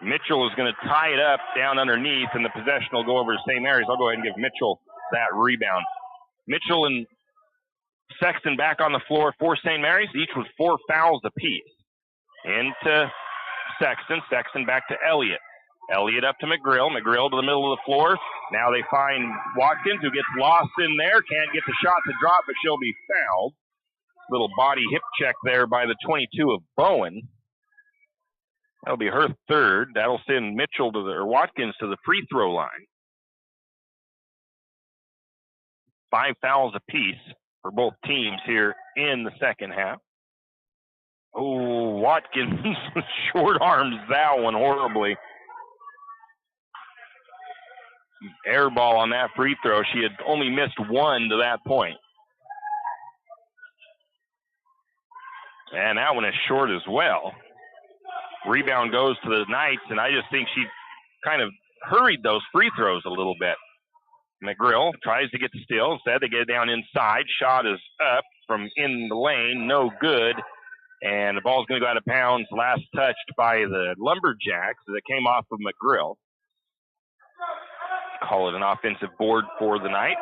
Mitchell is going to tie it up down underneath, and the possession will go over to St. Mary's. I'll go ahead and give Mitchell that rebound. Mitchell and Sexton back on the floor for St. Mary's, each with 4 fouls apiece. Into Sexton. Sexton back to Elliott. Elliott up to McGrill. McGrill to the middle of the floor. Now they find Watkins, who gets lost in there. Can't get the shot to drop, but she'll be fouled. Little body hip check there by the 22 of Bowen. That'll be her third. That'll send Mitchell or Watkins to the free throw line. 5 fouls apiece for both teams here in the second half. Oh, Watkins short arms that one horribly. Air ball on that free throw. She had only missed one to that point. And that one is short as well. Rebound goes to the Knights, and I just think she kind of hurried those free throws a little bit. McGrill tries to get the steal. Instead, they get it down inside. Shot is up from in the lane. No good. And the ball's going to go out of bounds. Last touched by the Lumberjacks as it came off of McGrill. Call it an offensive board for the Knights.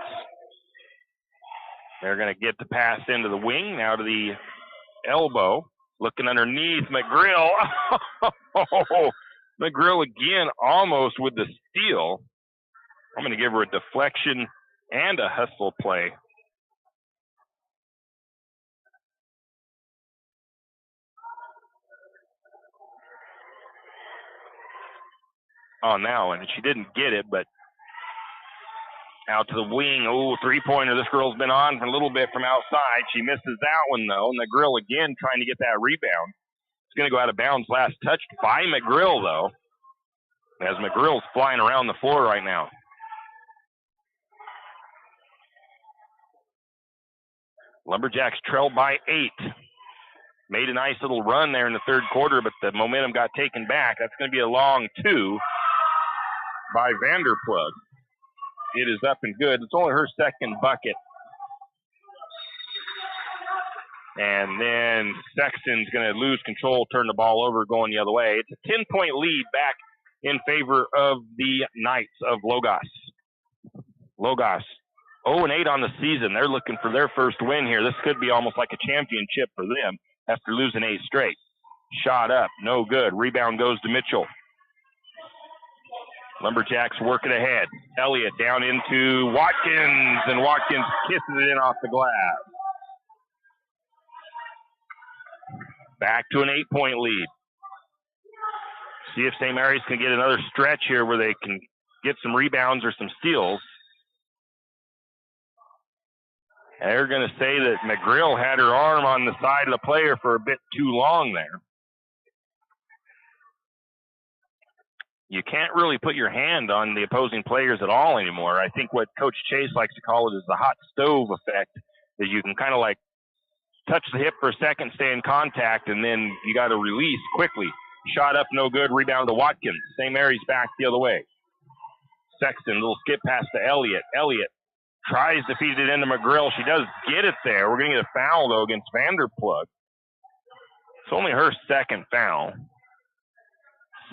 They're going to get the pass into the wing, now to the elbow. Looking underneath, McGrill. McGrill again almost with the steal. I'm going to give her a deflection and a hustle play. On now, and she didn't get it, but out to the wing. Oh, three-pointer. This girl's been on for a little bit from outside. She misses that one, though. And McGrill again trying to get that rebound. It's going to go out of bounds. Last touched by McGrill, though, as McGrill's flying around the floor right now. Lumberjacks trailed by 8. Made a nice little run there in the third quarter, but the momentum got taken back. That's going to be a long 2 by Vanderplug. It is up and good. It's only her second bucket. And then Sexton's going to lose control, turn the ball over, going the other way. It's a 10-point lead back in favor of the Knights of Logos. Logos 0-8 on the season. They're looking for their first win here. This could be almost like a championship for them after losing 8 straight. Shot up, no good. Rebound goes to Mitchell. Lumberjacks working ahead. Elliott down into Watkins, and Watkins kisses it in off the glass. Back to an 8-point lead. See if St. Mary's can get another stretch here where they can get some rebounds or some steals. And they're going to say that McGrill had her arm on the side of the player for a bit too long there. You can't really put your hand on the opposing players at all anymore. I think what Coach Chase likes to call it is the hot stove effect, that you can kind of like touch the hip for a second, stay in contact, and then you got to release quickly. Shot up, no good. Rebound to Watkins. St. Mary's back the other way. Sexton, little skip pass to Elliott. Elliott tries to feed it into McGrill. She does get it there. We're going to get a foul, though, against Vanderplug. It's only her second foul.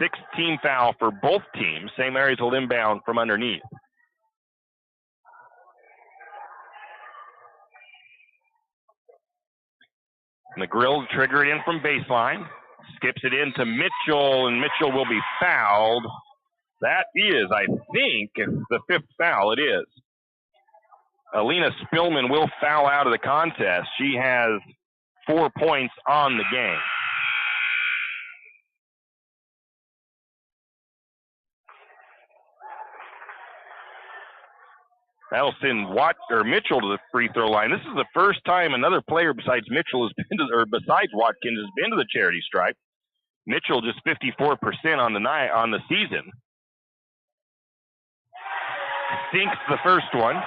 6-team foul for both teams. St. Mary's will inbound from underneath. McGrill trigger it in from baseline. Skips it into Mitchell, and Mitchell will be fouled. That is, I think, the 5th foul. It is. Alina Spillman will foul out of the contest. She has 4 points on the game. That'll send Mitchell to the free throw line. This is the first time another player besides Mitchell besides Watkins has been to the charity stripe. Mitchell just 54% on the season. Sinks the first one.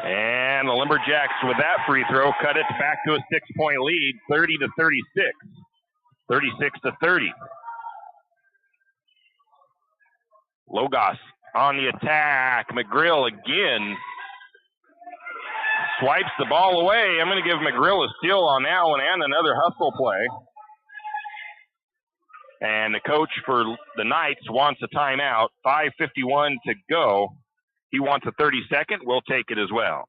And the Lumberjacks with that free throw cut it back to a 6-point lead, 30-36. 36-30. Logos on the attack. McGrill again swipes the ball away. I'm going to give McGrill a steal on that one and another hustle play. And the coach for the Knights wants a timeout. 5:51 to go. He wants a 30-second. We'll take it as well.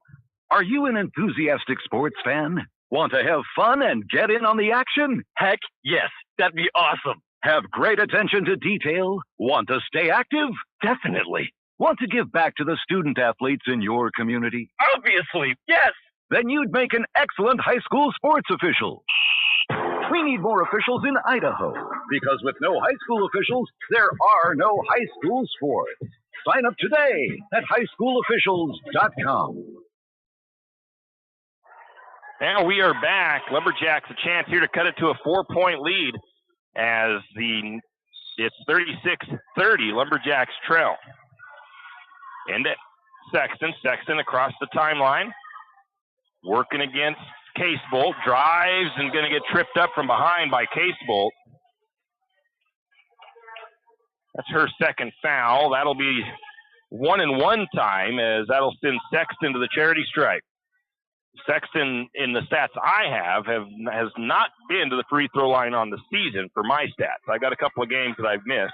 Are you an enthusiastic sports fan? Want to have fun and get in on the action? Heck, yes. That'd be awesome. Have great attention to detail? Want to stay active? Definitely. Want to give back to the student athletes in your community? Obviously, yes. Then you'd make an excellent high school sports official. We need more officials in Idaho, because with no high school officials, there are no high school sports. Sign up today at highschoolofficials.com. And we are back. Lumberjacks a chance here to cut it to a 4-point lead as it's 36-30. Lumberjacks trail. Into Sexton. Sexton across the timeline. Working against Casebolt. Drives and going to get tripped up from behind by Casebolt. That's her second foul. That'll be 1-and-1 time as that'll send Sexton to the charity stripe. Sexton, in the stats I has not been to the free throw line on the season for my stats. I got a couple of games that I've missed,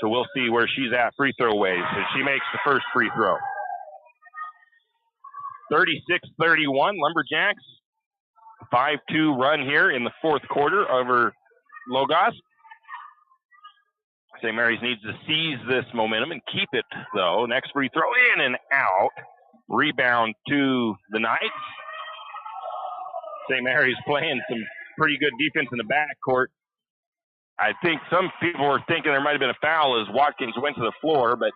so we'll see where she's at free throw ways. And she makes the first free throw. 36-31, Lumberjacks. 5-2 run here in the fourth quarter over Logos. St. Mary's needs to seize this momentum and keep it, though. Next free throw in and out. Rebound to the Knights. St. Mary's playing some pretty good defense in the backcourt. I think some people were thinking there might have been a foul as Watkins went to the floor, but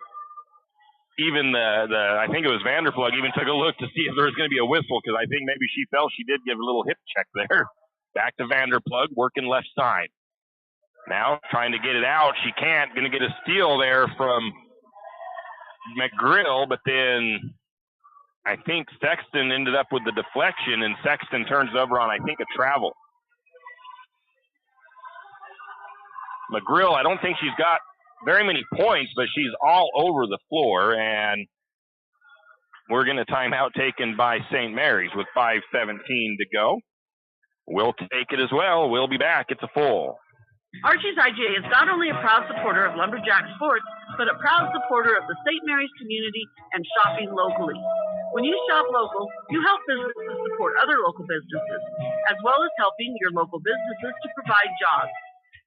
even I think it was Vanderplug even took a look to see if there was going to be a whistle, because I think maybe she felt she did give a little hip check there. Back to Vanderplug, working left side. Now trying to get it out. She can't. Going to get a steal there from McGrill, but then I think Sexton ended up with the deflection, and Sexton turns over on, I think, a travel. McGrill, I don't think she's got very many points, but she's all over the floor, and we're going to timeout taken by St. Mary's with 5:17 to go. We'll take it as well. We'll be back. It's a full. Archie's IGA is not only a proud supporter of Lumberjack sports, but a proud supporter of the St. Mary's community and shopping locally. When you shop local, you help businesses support other local businesses, as well as helping your local businesses to provide jobs.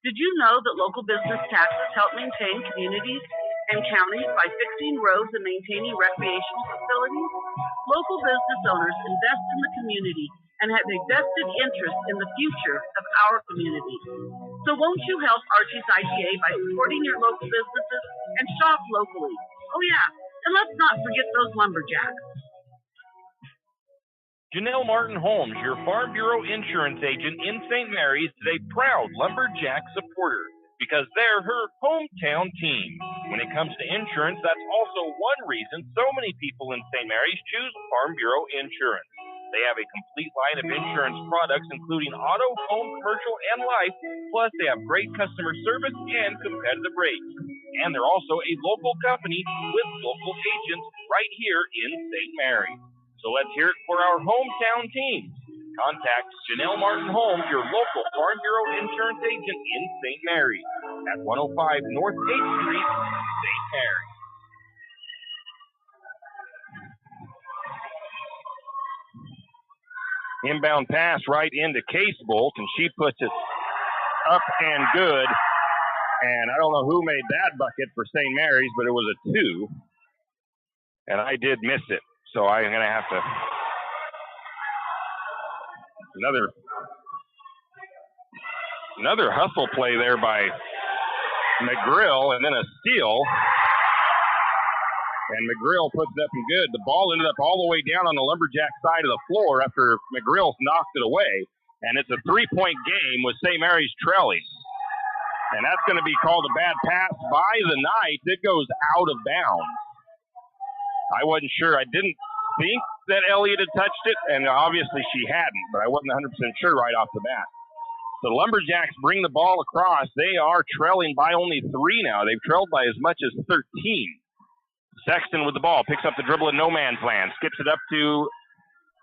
Did you know that local business taxes help maintain communities and counties by fixing roads and maintaining recreational facilities? Local business owners invest in the community and have a vested interest in the future of our community. So won't you help Archie's IGA by supporting your local businesses and shop locally? Oh yeah, and let's not forget those Lumberjacks. Janelle Martin Holmes, your Farm Bureau insurance agent in St. Mary's, is a proud Lumberjack supporter because they're her hometown team. When it comes to insurance, that's also one reason so many people in St. Mary's choose Farm Bureau insurance. They have a complete line of insurance products, including auto, home, commercial, and life. Plus, they have great customer service and competitive rates. And they're also a local company with local agents right here in St. Mary's. So let's hear it for our hometown teams. Contact Janelle Martin Holmes, your local Farm Bureau insurance agent in St. Mary's at 105 North 8th Street, St. Mary's. Inbound pass right into Casebolt, and she puts it up and good. And I don't know who made that bucket for St. Mary's, but it was a 2. And I did miss it. So I'm going to have to. Another hustle play there by McGrill, and then a steal. And McGrill puts it up and good. The ball ended up all the way down on the Lumberjack side of the floor after McGrill knocked it away. And it's a 3-point game with St. Mary's trailing. And that's going to be called a bad pass by the Knights. It goes out of bounds. I wasn't sure. I didn't think that Elliott had touched it, and obviously she hadn't, but I wasn't 100% sure right off the bat. The Lumberjacks bring the ball across. They are trailing by only 3 now. They've trailed by as much as 13. Sexton with the ball, picks up the dribble in no man's land, skips it up to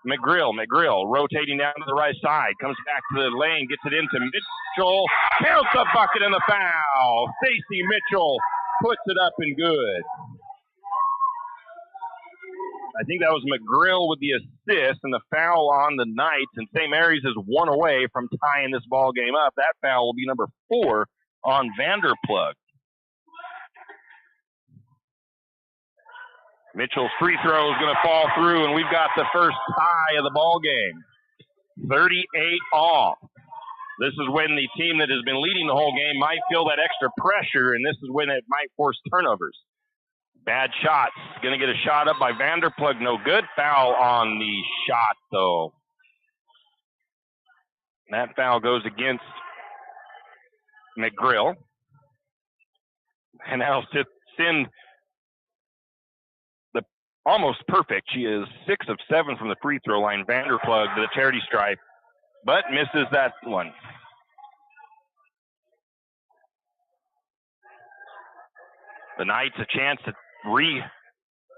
McGrill. McGrill rotating down to the right side, comes back to the lane, gets it into Mitchell, counts the bucket and the foul. Stacey Mitchell puts it up and good. I think that was McGrill with the assist and the foul on the Knights, and St. Mary's is 1 away from tying this ball game up. That foul will be number 4 on Vanderplug. Mitchell's free throw is going to fall through, and we've got the first tie of the ball game. 38 all. This is when the team that has been leading the whole game might feel that extra pressure, and this is when it might force turnovers. Bad shots. Going to get a shot up by Vanderplug. No good. Foul on the shot, though. That foul goes against McGrill. And that'll send the almost perfect. She is 6 of 7 from the free throw line. Vanderplug to the charity stripe, but misses that one. The Knights a chance to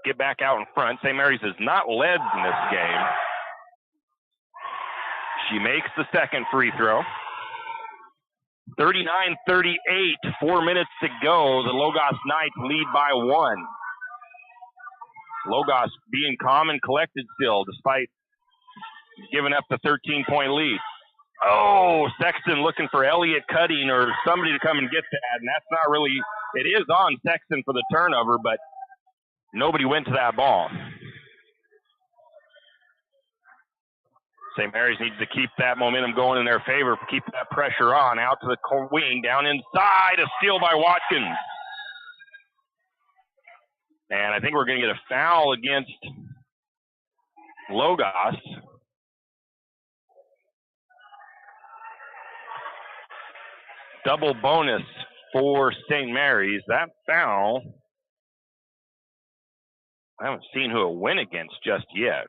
get back out in front. St. Mary's has not led in this game. She makes the second free throw. 39-38, 4 minutes to go. The Logos Knights lead by 1. Logos being calm and collected still, despite giving up the 13-point lead. Oh, Sexton looking for Elliott Cutting or somebody to come and get that, and that's not really, it is on Sexton for the turnover, but nobody went to that ball. St. Mary's needs to keep that momentum going in their favor, keep that pressure on. Out to the wing, down inside, a steal by Watkins. And I think we're going to get a foul against Logos. Double bonus for St. Mary's. That foul, I haven't seen who it went against just yet.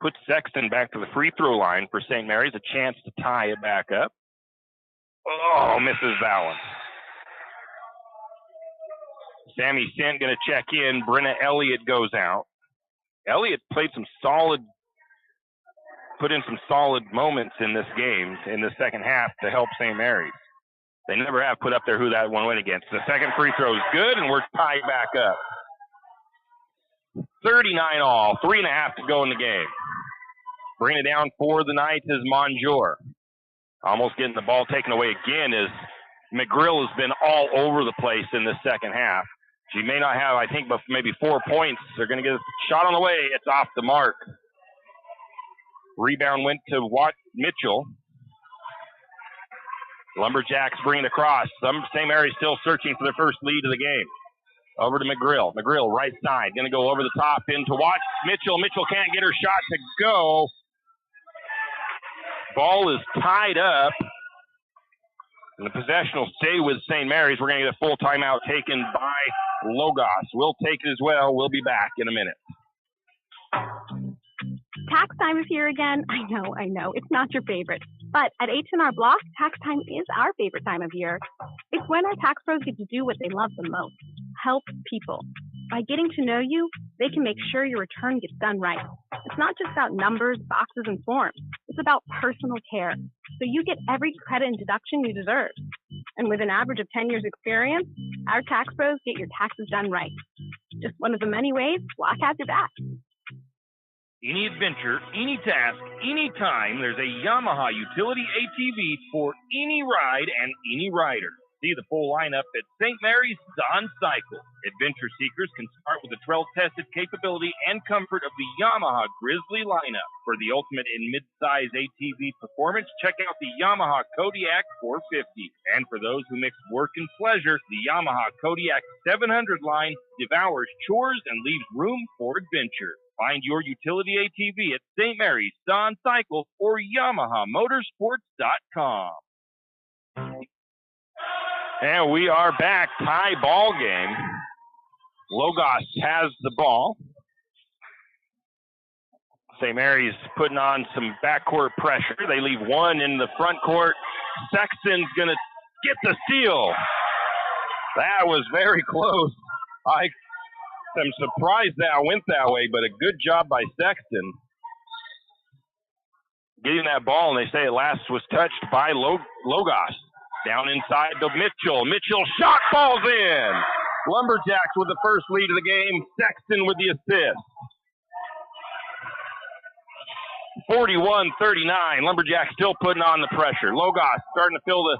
Put Sexton back to the free throw line for St. Mary's, a chance to tie it back up. Oh, misses that one. Sammy Sent going to check in. Brenna Elliott goes out. Elliott put in some solid moments in this game, in the second half, to help St. Mary's. They never have put up there who that one went against. The second free throw is good, and we're tied back up. 39 all, 3.5 to go in the game. Bringing it down for the Knights is Monjour. Almost getting the ball taken away again as McGrill has been all over the place in this second half. She may not have, I think, but maybe 4 points. They're going to get a shot on the way. It's off the mark. Rebound went to Mitchell. Lumberjacks bring it across. St. Mary's still searching for their first lead of the game. Over to McGrill. McGrill, right side. Going to go over the top into Mitchell. Mitchell can't get her shot to go. Ball is tied up. And the possession will stay with St. Mary's. We're going to get a full timeout taken by Logos. We'll take it as well. We'll be back in a minute. Tax time is here again. I know. It's not your favorite. But at H&R Block, tax time is our favorite time of year. It's when our tax pros get to do what they love the most, help people. By getting to know you, they can make sure your return gets done right. It's not just about numbers, boxes, and forms. It's about personal care. So you get every credit and deduction you deserve. And with an average of 10 years experience, our tax pros get your taxes done right. Just one of the many ways Block has your back. Any adventure, any task, anytime, there's a Yamaha utility ATV for any ride and any rider. See the full lineup at St. Mary's Don Cycle. Adventure seekers can start with the trail-tested capability and comfort of the Yamaha Grizzly lineup. For the ultimate in mid-size ATV performance, check out the Yamaha Kodiak 450. And for those who mix work and pleasure, the Yamaha Kodiak 700 line devours chores and leaves room for adventure. Find your utility ATV at St. Mary's Don Cycle or YamahaMotorsports.com. And we are back. Tie ball game. Logos has the ball. St. Mary's putting on some backcourt pressure. They leave one in the front court. Sexton's going to get the steal. That was very close. I am surprised that went that way, but a good job by Sexton. Getting that ball, and they say it last was touched by Logos. Down inside to Mitchell. Mitchell shot falls in. Lumberjacks with the first lead of the game. Sexton with the assist. 41-39. Lumberjacks still putting on the pressure. Logos starting to feel the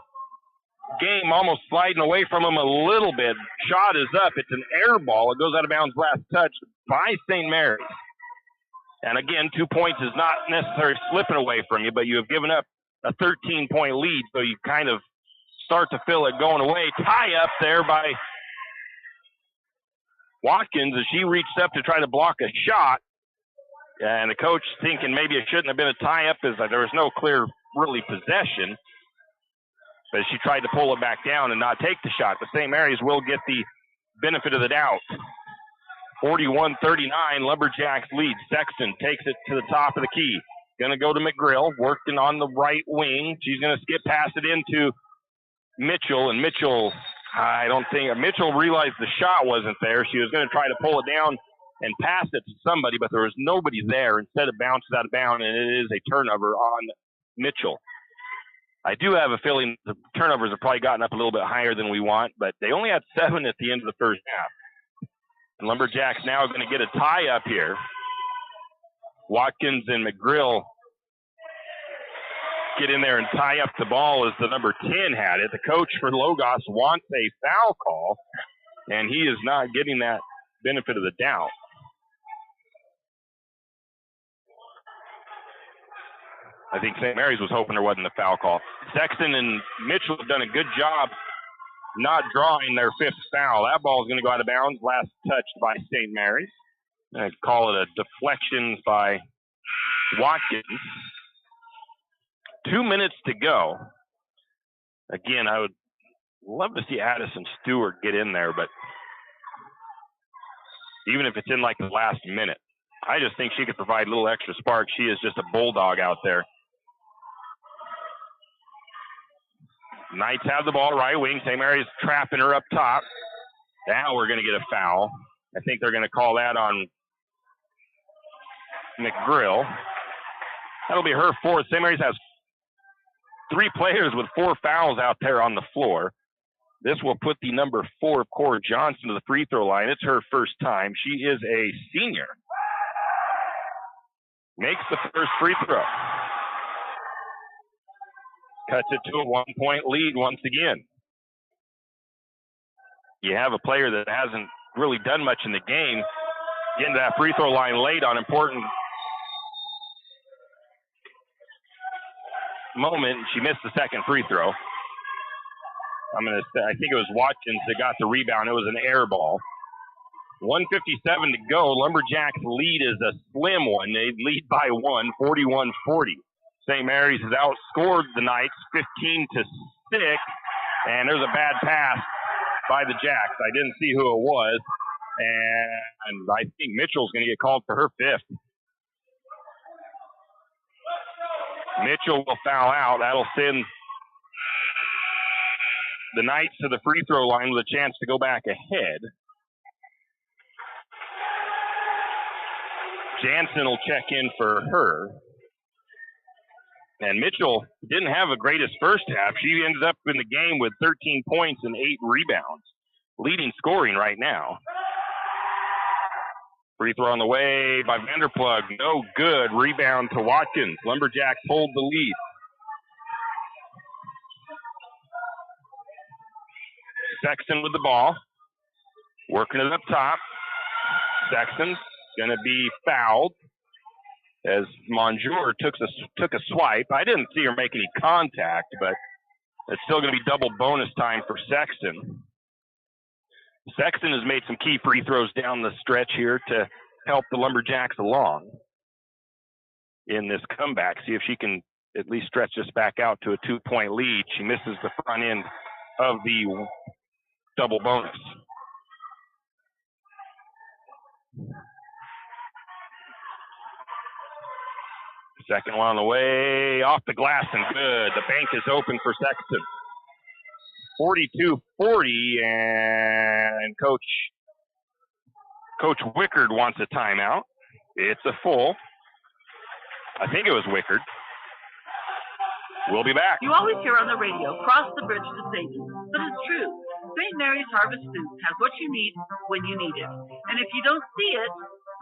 game almost sliding away from him a little bit. Shot is up. It's an air ball. It goes out of bounds last touch by St. Mary's. And again, 2 points is not necessarily slipping away from you, but you have given up a 13-point lead, so you kind of start to feel it going away. Tie up there by Watkins as she reached up to try to block a shot. And the coach thinking maybe it shouldn't have been a tie up as there was no clear really possession. But she tried to pull it back down and not take the shot. But St. Mary's will get the benefit of the doubt. 41-39, Lumberjacks lead. Sexton takes it to the top of the key. Going to go to McGrill, working on the right wing. She's going to skip past it into Mitchell, and Mitchell realized the shot wasn't there. She was going to try to pull it down and pass it to somebody, but there was nobody there. Instead, it bounces out of bounds, and it is a turnover on Mitchell. I do have a feeling the turnovers have probably gotten up a little bit higher than we want, but they only had 7 at the end of the first half. And Lumberjacks now going to get a tie up here. Watkins and McGrill get in there and tie up the ball as the number 10 had it. The coach for Logos wants a foul call, and he is not getting that benefit of the doubt. I think St. Mary's was hoping there wasn't a foul call. Sexton and Mitchell have done a good job not drawing their 5th foul. That ball is going to go out of bounds, last touched by St. Mary's. I'd call it a deflection by Watkins. 2 minutes to go. Again, I would love to see Addison Stewart get in there, but even if it's in like the last minute, I just think she could provide a little extra spark. She is just a bulldog out there. Knights have the ball right wing. St. Mary's trapping her up top. Now we're going to get a foul. I think they're going to call that on McGrill. That'll be her 4th. St. Mary's has 3 players with 4 fouls out there on the floor. This will put the number 4, Cora Johnson, to the free throw line. It's her first time. She is a senior. Makes the first free throw. Cuts it to a 1-point lead once again. You have a player that hasn't really done much in the game getting to that free throw line late on important moment. She missed the second free throw. I think it was Watkins that got the rebound. It was an air ball. 1:57 to go. Lumberjacks lead is a slim one. They lead by 1, 41-40. St. Mary's has outscored the Knights 15-6, and there's a bad pass by the Jacks. I didn't see who it was, and I think Mitchell's going to get called for her 5th. Mitchell will foul out. That'll send the Knights to the free throw line with a chance to go back ahead. Jansen will check in for her. And Mitchell didn't have a greatest first half. She ended up in the game with 13 points and 8 rebounds. Leading scoring right now. Free throw on the way by Vanderplug. No good. Rebound to Watkins. Lumberjacks hold the lead. Sexton with the ball. Working it up top. Sexton's going to be fouled as Monjour took a swipe. I didn't see her make any contact, but it's still going to be double bonus time for Sexton. Sexton has made some key free throws down the stretch here to help the Lumberjacks along in this comeback. See if she can at least stretch this back out to a 2-point lead. She misses the front end of the double bonus. Second one on the way, off the glass and good. The bank is open for Sexton. 42-40, and Coach Wickard wants a timeout. It's a full. I think it was Wickard. We'll be back. You always hear on the radio, cross the bridge to safety. But it's true. St. Mary's Harvest Foods has what you need when you need it. And if you don't see it,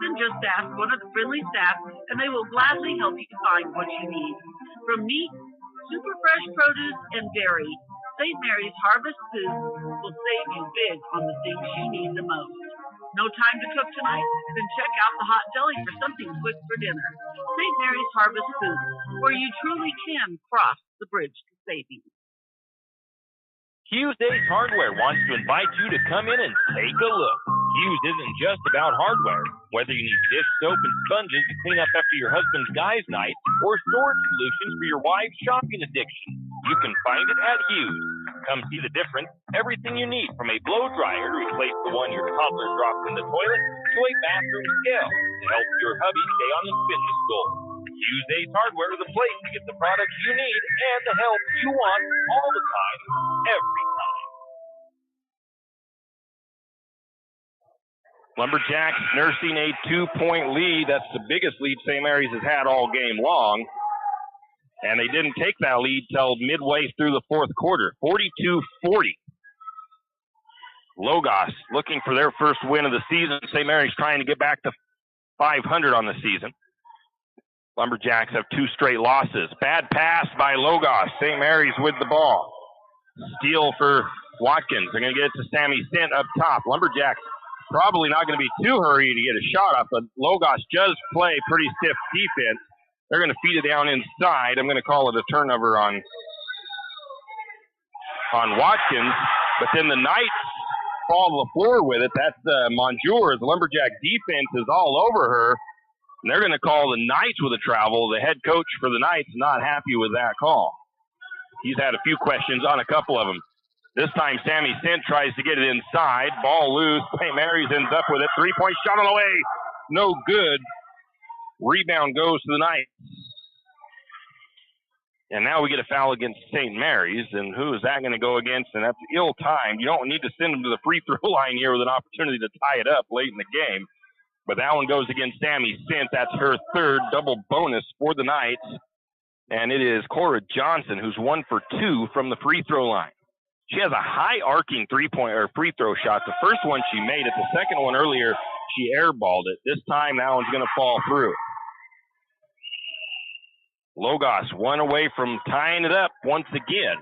then just ask one of the friendly staff, and they will gladly help you find what you need. From meat, super fresh produce, and dairy, St. Mary's Harvest Foods will save you big on the things you need the most. No time to cook tonight? Then check out the hot deli for something quick for dinner. St. Mary's Harvest Foods, where you truly can cross the bridge to safety. Hughes Ace Hardware wants to invite you to come in and take a look. Hughes isn't just about hardware. Whether you need dish soap and sponges to clean up after your husband's guys' night or storage solutions for your wife's shopping addiction, you can find it at Hughes. Come see the difference. Everything you need, from a blow dryer to replace the one your toddler dropped in the toilet to a bathroom scale to help your hubby stay on his fitness goal. Hughes Ace Hardware is the place to get the products you need and the help you want all the time, every time. Lumberjacks nursing a 2-point lead. That's the biggest lead St. Mary's has had all game long. And they didn't take that lead till midway through the fourth quarter. 42-40. Logos looking for their first win of the season. St. Mary's trying to get back to 500 on the season. Lumberjacks have 2 straight losses. Bad pass by Logos. St. Mary's with the ball. Steal for Watkins. They're going to get it to Sammy Sint up top. Lumberjacks probably not going to be too hurried to get a shot up, but Logos does play pretty stiff defense. They're going to feed it down inside. I'm going to call it a turnover on Watkins, but then the Knights fall to the floor with it. That's Monjour. The Lumberjack defense is all over her. And they're going to call the Knights with a travel. The head coach for the Knights not happy with that call. He's had a few questions on a couple of them. This time, Sammy Sint tries to get it inside. Ball loose. St. Mary's ends up with it. 3-point shot on the way. No good. Rebound goes to the Knights. And now we get a foul against St. Mary's. And who is that going to go against? And that's ill-timed. You don't need to send them to the free throw line here with an opportunity to tie it up late in the game. But that one goes against Sammy Sint. That's her third double bonus for the Knights. And it is Cora Johnson, who's 1 for 2 from the free throw line. She has a high arcing 3-point or free throw shot. The first one she made it. The second one earlier, she airballed it. This time, that one's going to fall through. Logos 1 away from tying it up once again.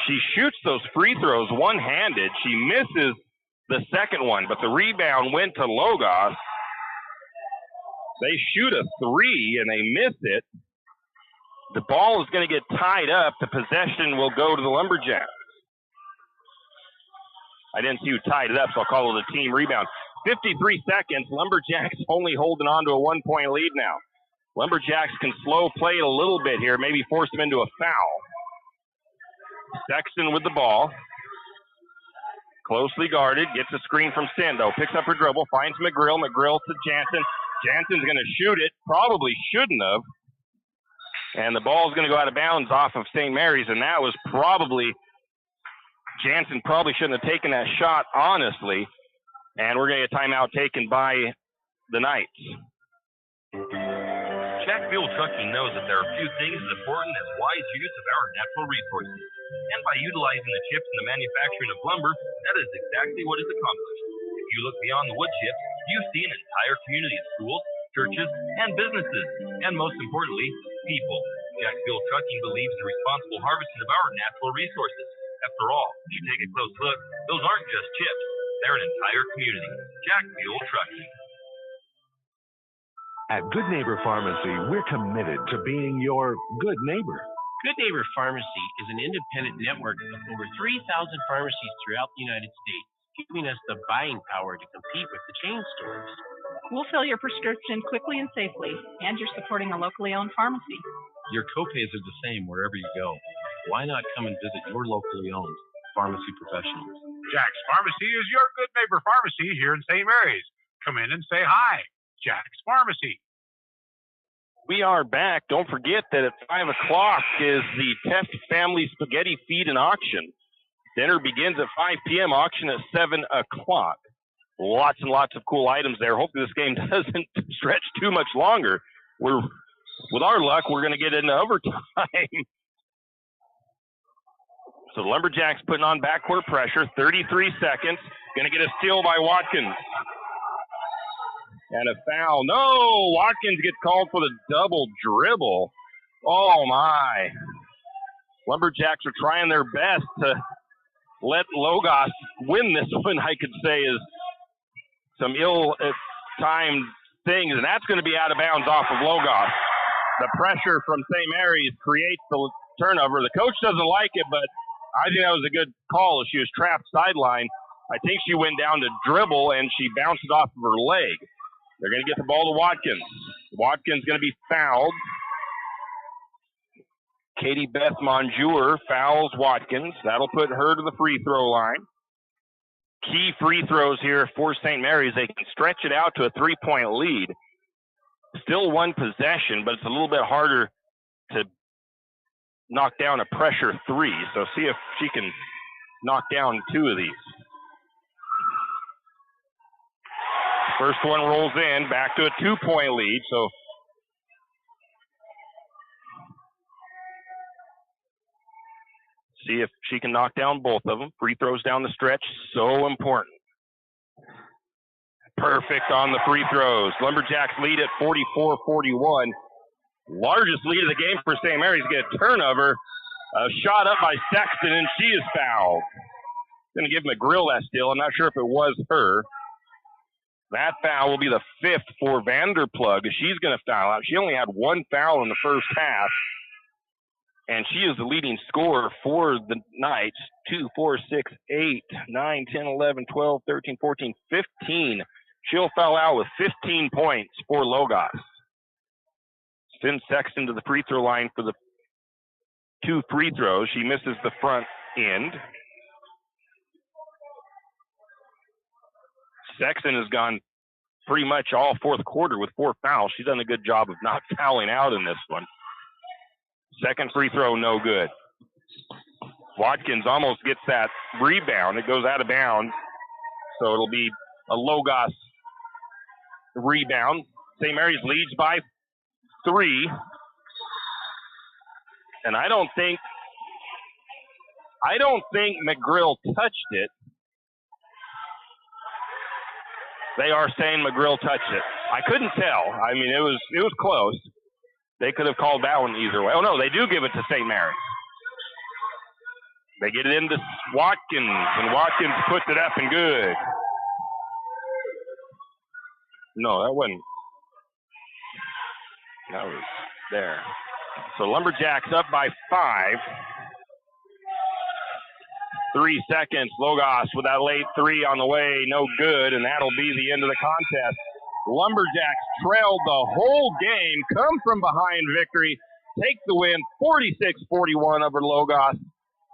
She shoots those free throws one-handed. She misses the second one, but the rebound went to Logos. They shoot a 3, and they miss it. The ball is going to get tied up. The possession will go to the Lumberjacks. I didn't see who tied it up, so I'll call it a team rebound. 53 seconds. Lumberjacks only holding on to a 1-point lead now. Lumberjacks can slow play it a little bit here, maybe force them into a foul. Sexton with the ball. Closely guarded. Gets a screen from Sando. Picks up her dribble. Finds McGrill. McGrill to Jansen. Jansen's going to shoot it. Probably shouldn't have. And the ball's going to go out of bounds off of St. Mary's. And that was probably, Jansen probably shouldn't have taken that shot, honestly. And we're going to get a timeout taken by the Knights. Check Fuel Trucking knows that there are few things as important as wise use of our natural resources. And by utilizing the chips in the manufacturing of lumber, that is exactly what is accomplished. If you look beyond the wood chips, you see an entire community of schools, churches, and businesses, and most importantly, people. Jack Fuel Trucking believes in responsible harvesting of our natural resources. After all, if you take a close look, those aren't just chips, they're an entire community. Jack Fuel Trucking. At Good Neighbor Pharmacy, we're committed to being your good neighbor. Good Neighbor Pharmacy is an independent network of over 3,000 pharmacies throughout the United States, giving us the buying power to compete with the chain stores. We'll fill your prescription quickly and safely, and you're supporting a locally owned pharmacy. Your copays are the same wherever you go. Why not come and visit your locally owned pharmacy professionals? Jack's Pharmacy is your Good Neighbor Pharmacy here in St. Mary's. Come in and say hi. Jack's Pharmacy. We are back. Don't forget that at 5 o'clock is the Teft Family Spaghetti Feed and Auction. Dinner begins at 5 p.m., auction at 7 o'clock. Lots and lots of cool items there. Hopefully this game doesn't stretch too much longer. With our luck, we're going to get into overtime. So the Lumberjacks putting on backcourt pressure, 33 seconds. Going to get a steal by Watkins. And a foul. No! Watkins gets called for the double dribble. Oh, my. Lumberjacks are trying their best to let Logos win this one, I could say, is some ill-timed things. And that's going to be out of bounds off of Logos. The pressure from St. Mary's creates the turnover. The coach doesn't like it, but I think that was a good call. She was trapped sideline. I think she went down to dribble, and she bounced it off of her leg. They're going to get the ball to Watkins. Watkins going to be fouled. Katie Beth Monjour fouls Watkins. That'll put her to the free throw line. Key free throws here for St. Mary's. They can stretch it out to a 3-point lead. Still one possession, but it's a little bit harder to knock down a pressure three. So see if she can knock down 2 of these. First one rolls in, back to a 2-point lead. So see if she can knock down both of them. Free throws down the stretch, so important. Perfect on the free throws. Lumberjacks lead at 44-41. Largest lead of the game for St. Mary's. Get a turnover. A shot up by Sexton, and she is fouled. Going to give McGrill that steal. I'm not sure if it was her. That foul will be the 5th for Vanderplug. She's going to foul out. She only had 1 foul in the first half. And she is the leading scorer for the Knights. 2, 4, 6, 8, 9, 10, 11, 12, 13, 14, 15. She'll foul out with 15 points for Logos. Sends Sexton to the free throw line for the 2 free throws. She misses the front end. Sexton has gone pretty much all fourth quarter with 4 fouls. She's done a good job of not fouling out in this one. Second free throw, no good. Watkins almost gets that rebound. It goes out of bounds. So it'll be a Logos rebound. St. Mary's leads by 3. And I don't think McGrill touched it. They are saying McGrill touched it. I couldn't tell. I mean, it was close. They could have called that one either way. Oh, no, they do give it to St. Mary's. They get it into Watkins, and Watkins puts it up and good. No, that wasn't. That was there. So Lumberjacks up by 5. 3 seconds. Logos with that late 3 on the way. No good, and that'll be the end of the contest. Lumberjacks trailed the whole game, come from behind victory, take the win 46-41 over Logos.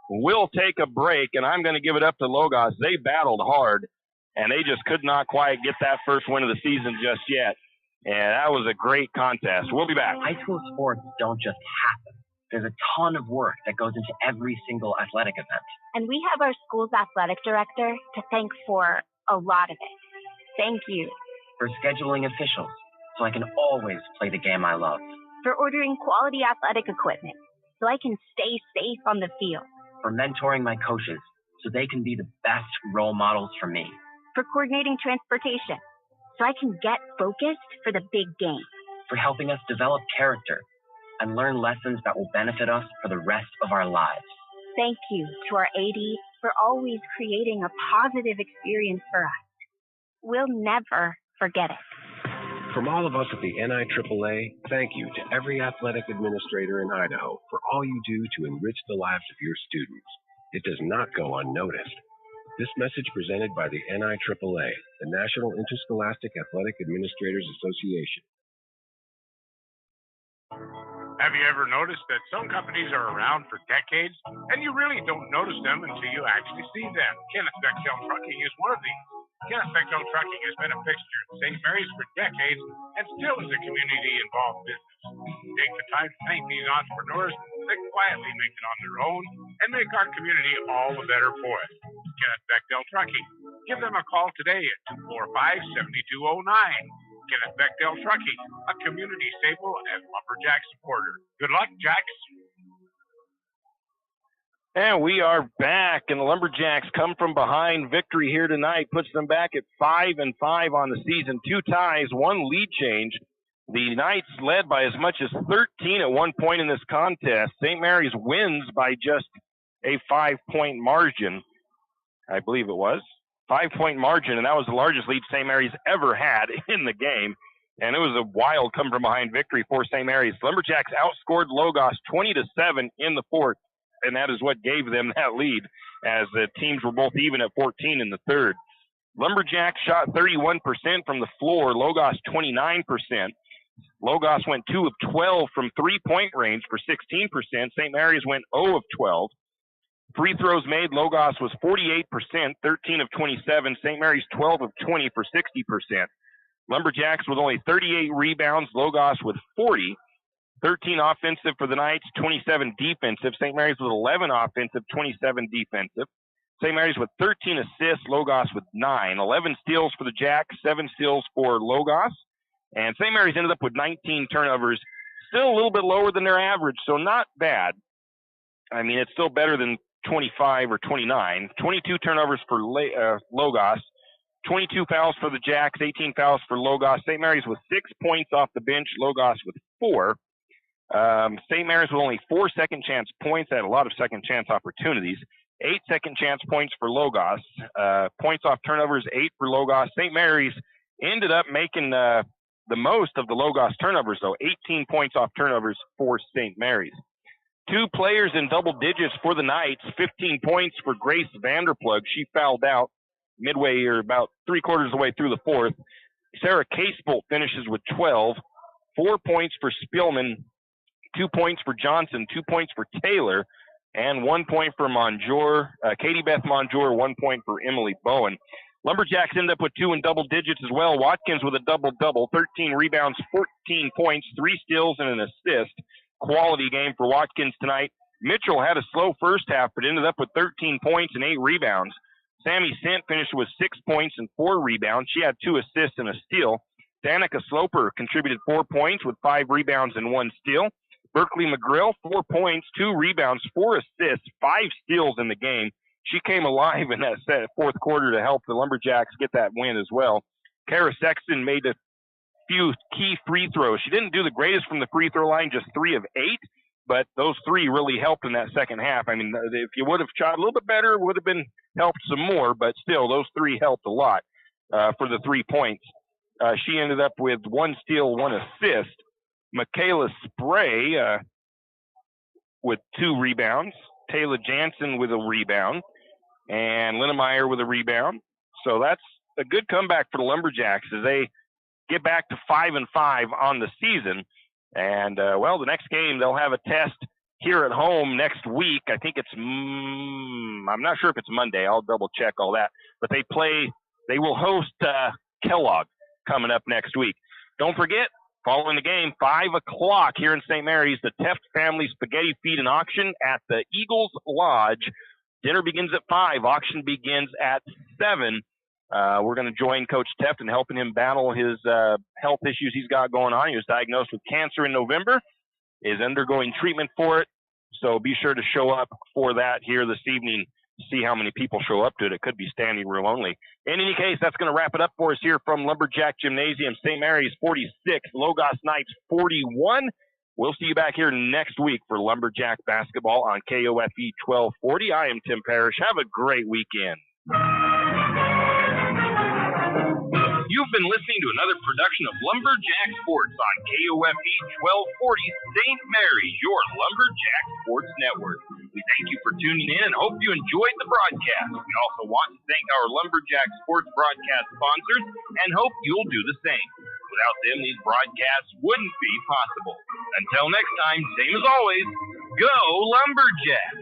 We'll take a break, and I'm going to give it up to Logos. They battled hard, and they just could not quite get that first win of the season just yet. And that was a great contest. We'll be back. High school sports don't just happen. There's a ton of work that goes into every single athletic event. And we have our school's athletic director to thank for a lot of it. Thank you. For scheduling officials, so I can always play the game I love. for ordering quality athletic equipment so I can stay safe on the field, for mentoring my coaches so they can be the best role models for me, for coordinating transportation so I can get focused for the big game, for helping us develop character and learn lessons that will benefit us for the rest of our lives. Thank you to our AD for always creating a positive experience for us. We'll never forget it. From all of us at the NIAAA, thank you to every athletic administrator in Idaho for all you do to enrich the lives of your students. It does not go unnoticed. This message presented by the NIAAA, the National Interscholastic Athletic Administrators Association. Have you ever noticed that some companies are around for decades and you really don't notice them until you actually see them? Kenneth Bechtel Trucking is one of these. Kenneth Bechtel Trucking has been a fixture in St. Mary's for decades and still is a community-involved business. Take the time to thank these entrepreneurs that quietly make it on their own and make our community all the better for it. Kenneth Bechtel Trucking. Give them a call today at 245-7209. Kenneth Bechtel Trucking, a community staple and lumberjack supporter. Good luck, Jacks. And we are back, and the Lumberjacks come from behind. Victory here tonight puts them back at 5-5 on the season. 2 ties, 1 lead change. The Knights led by as much as 13 at one point in this contest. St. Mary's wins by just a 5-point margin, I believe it was. 5-point margin, and that was the largest lead St. Mary's ever had in the game. And it was a wild come-from-behind victory for St. Mary's. Lumberjacks outscored Logos 20-7 in the fourth, and that is what gave them that lead, as the teams were both even at 14 in the third. Lumberjacks shot 31% from the floor, Logos 29%. Logos went 2 of 12 from three-point range for 16%. St. Mary's went 0 of 12. Free throws made, Logos was 48%, 13 of 27. St. Mary's 12 of 20 for 60%. Lumberjacks with only 38 rebounds, Logos with 40. 13 offensive for the Knights, 27 defensive. St. Mary's with 11 offensive, 27 defensive. St. Mary's with 13 assists, Logos with 9. 11 steals for the Jacks, 7 steals for Logos. And St. Mary's ended up with 19 turnovers, still a little bit lower than their average, so not bad. I mean, it's still better than 25 or 29. 22 turnovers for Logos. 22 fouls for the Jacks, 18 fouls for Logos. St. Mary's with 6 points off the bench, Logos with 4. St. Mary's with only 4 second chance points. They had a lot of second chance opportunities. 8 second chance points for Logos. Points off turnovers, 8 for Logos. St. Mary's ended up making the most of the Logos turnovers, though. 18 points off turnovers for St. Mary's. 2 players in double digits for the Knights. 15 points for Grace Vanderplug. She fouled out midway or about 3/4 of the way through the fourth. Sarah Casebolt finishes with 12. 4 points for Spielman. 2 points for Johnson. 2 points for Taylor. And 1 point for Monjour. Katie Beth Monjour, 1 point for Emily Bowen. Lumberjacks end up with 2 in double digits as well. Watkins with a double-double. 13 rebounds, 14 points, 3 steals, and an assist. Quality game for Watkins tonight. Mitchell had a slow first half, but ended up with 13 points and 8 rebounds. Sammy Sant finished with 6 points and 4 rebounds. She had 2 assists and a steal. Danica Sloper contributed 4 points with 5 rebounds and 1 steal. Berkeley McGrill, 4 points, 2 rebounds, 4 assists, 5 steals in the game. She came alive in that fourth quarter to help the Lumberjacks get that win as well. Kara Sexton made a few key free throws. She didn't do the greatest from the free throw line, just 3 of 8, but those 3 really helped in that second half. I mean, if you would have shot a little bit better, it would have been helped some more, but still, those 3 helped a lot for the 3 points. She ended up with 1 steal, 1 assist. Michaela Spray with 2 rebounds. Taylor Jansen with a rebound. And Linnemeyer with a rebound. So that's a good comeback for the Lumberjacks as they get back to 5-5 on the season. And, the next game, they'll have a test here at home next week. I think it's, I'm not sure if it's Monday. I'll double check all that. But they will host Kellogg coming up next week. Don't forget, following the game, 5 o'clock here in St. Mary's, the Teft Family Spaghetti Feed and Auction at the Eagles Lodge. Dinner begins at 5. Auction begins at 7. We're going to join Coach Teft in helping him battle his health issues he's got going on. He was diagnosed with cancer in November, is undergoing treatment for it. So be sure to show up for that here this evening. See how many people show up to it. It could be standing room only. In any case, that's going to wrap it up for us here from Lumberjack Gymnasium. St. Mary's 46, Logos Knights 41. We'll see you back here next week for Lumberjack basketball on KOFE 1240. I am Tim Parrish. Have a great weekend. You've been listening to another production of Lumberjack Sports on KOFE 1240 St. Mary's, your Lumberjack Sports Network. We thank you for tuning in and hope you enjoyed the broadcast. We also want to thank our Lumberjack Sports broadcast sponsors and hope you'll do the same. Without them, these broadcasts wouldn't be possible. Until next time, same as always, go Lumberjacks!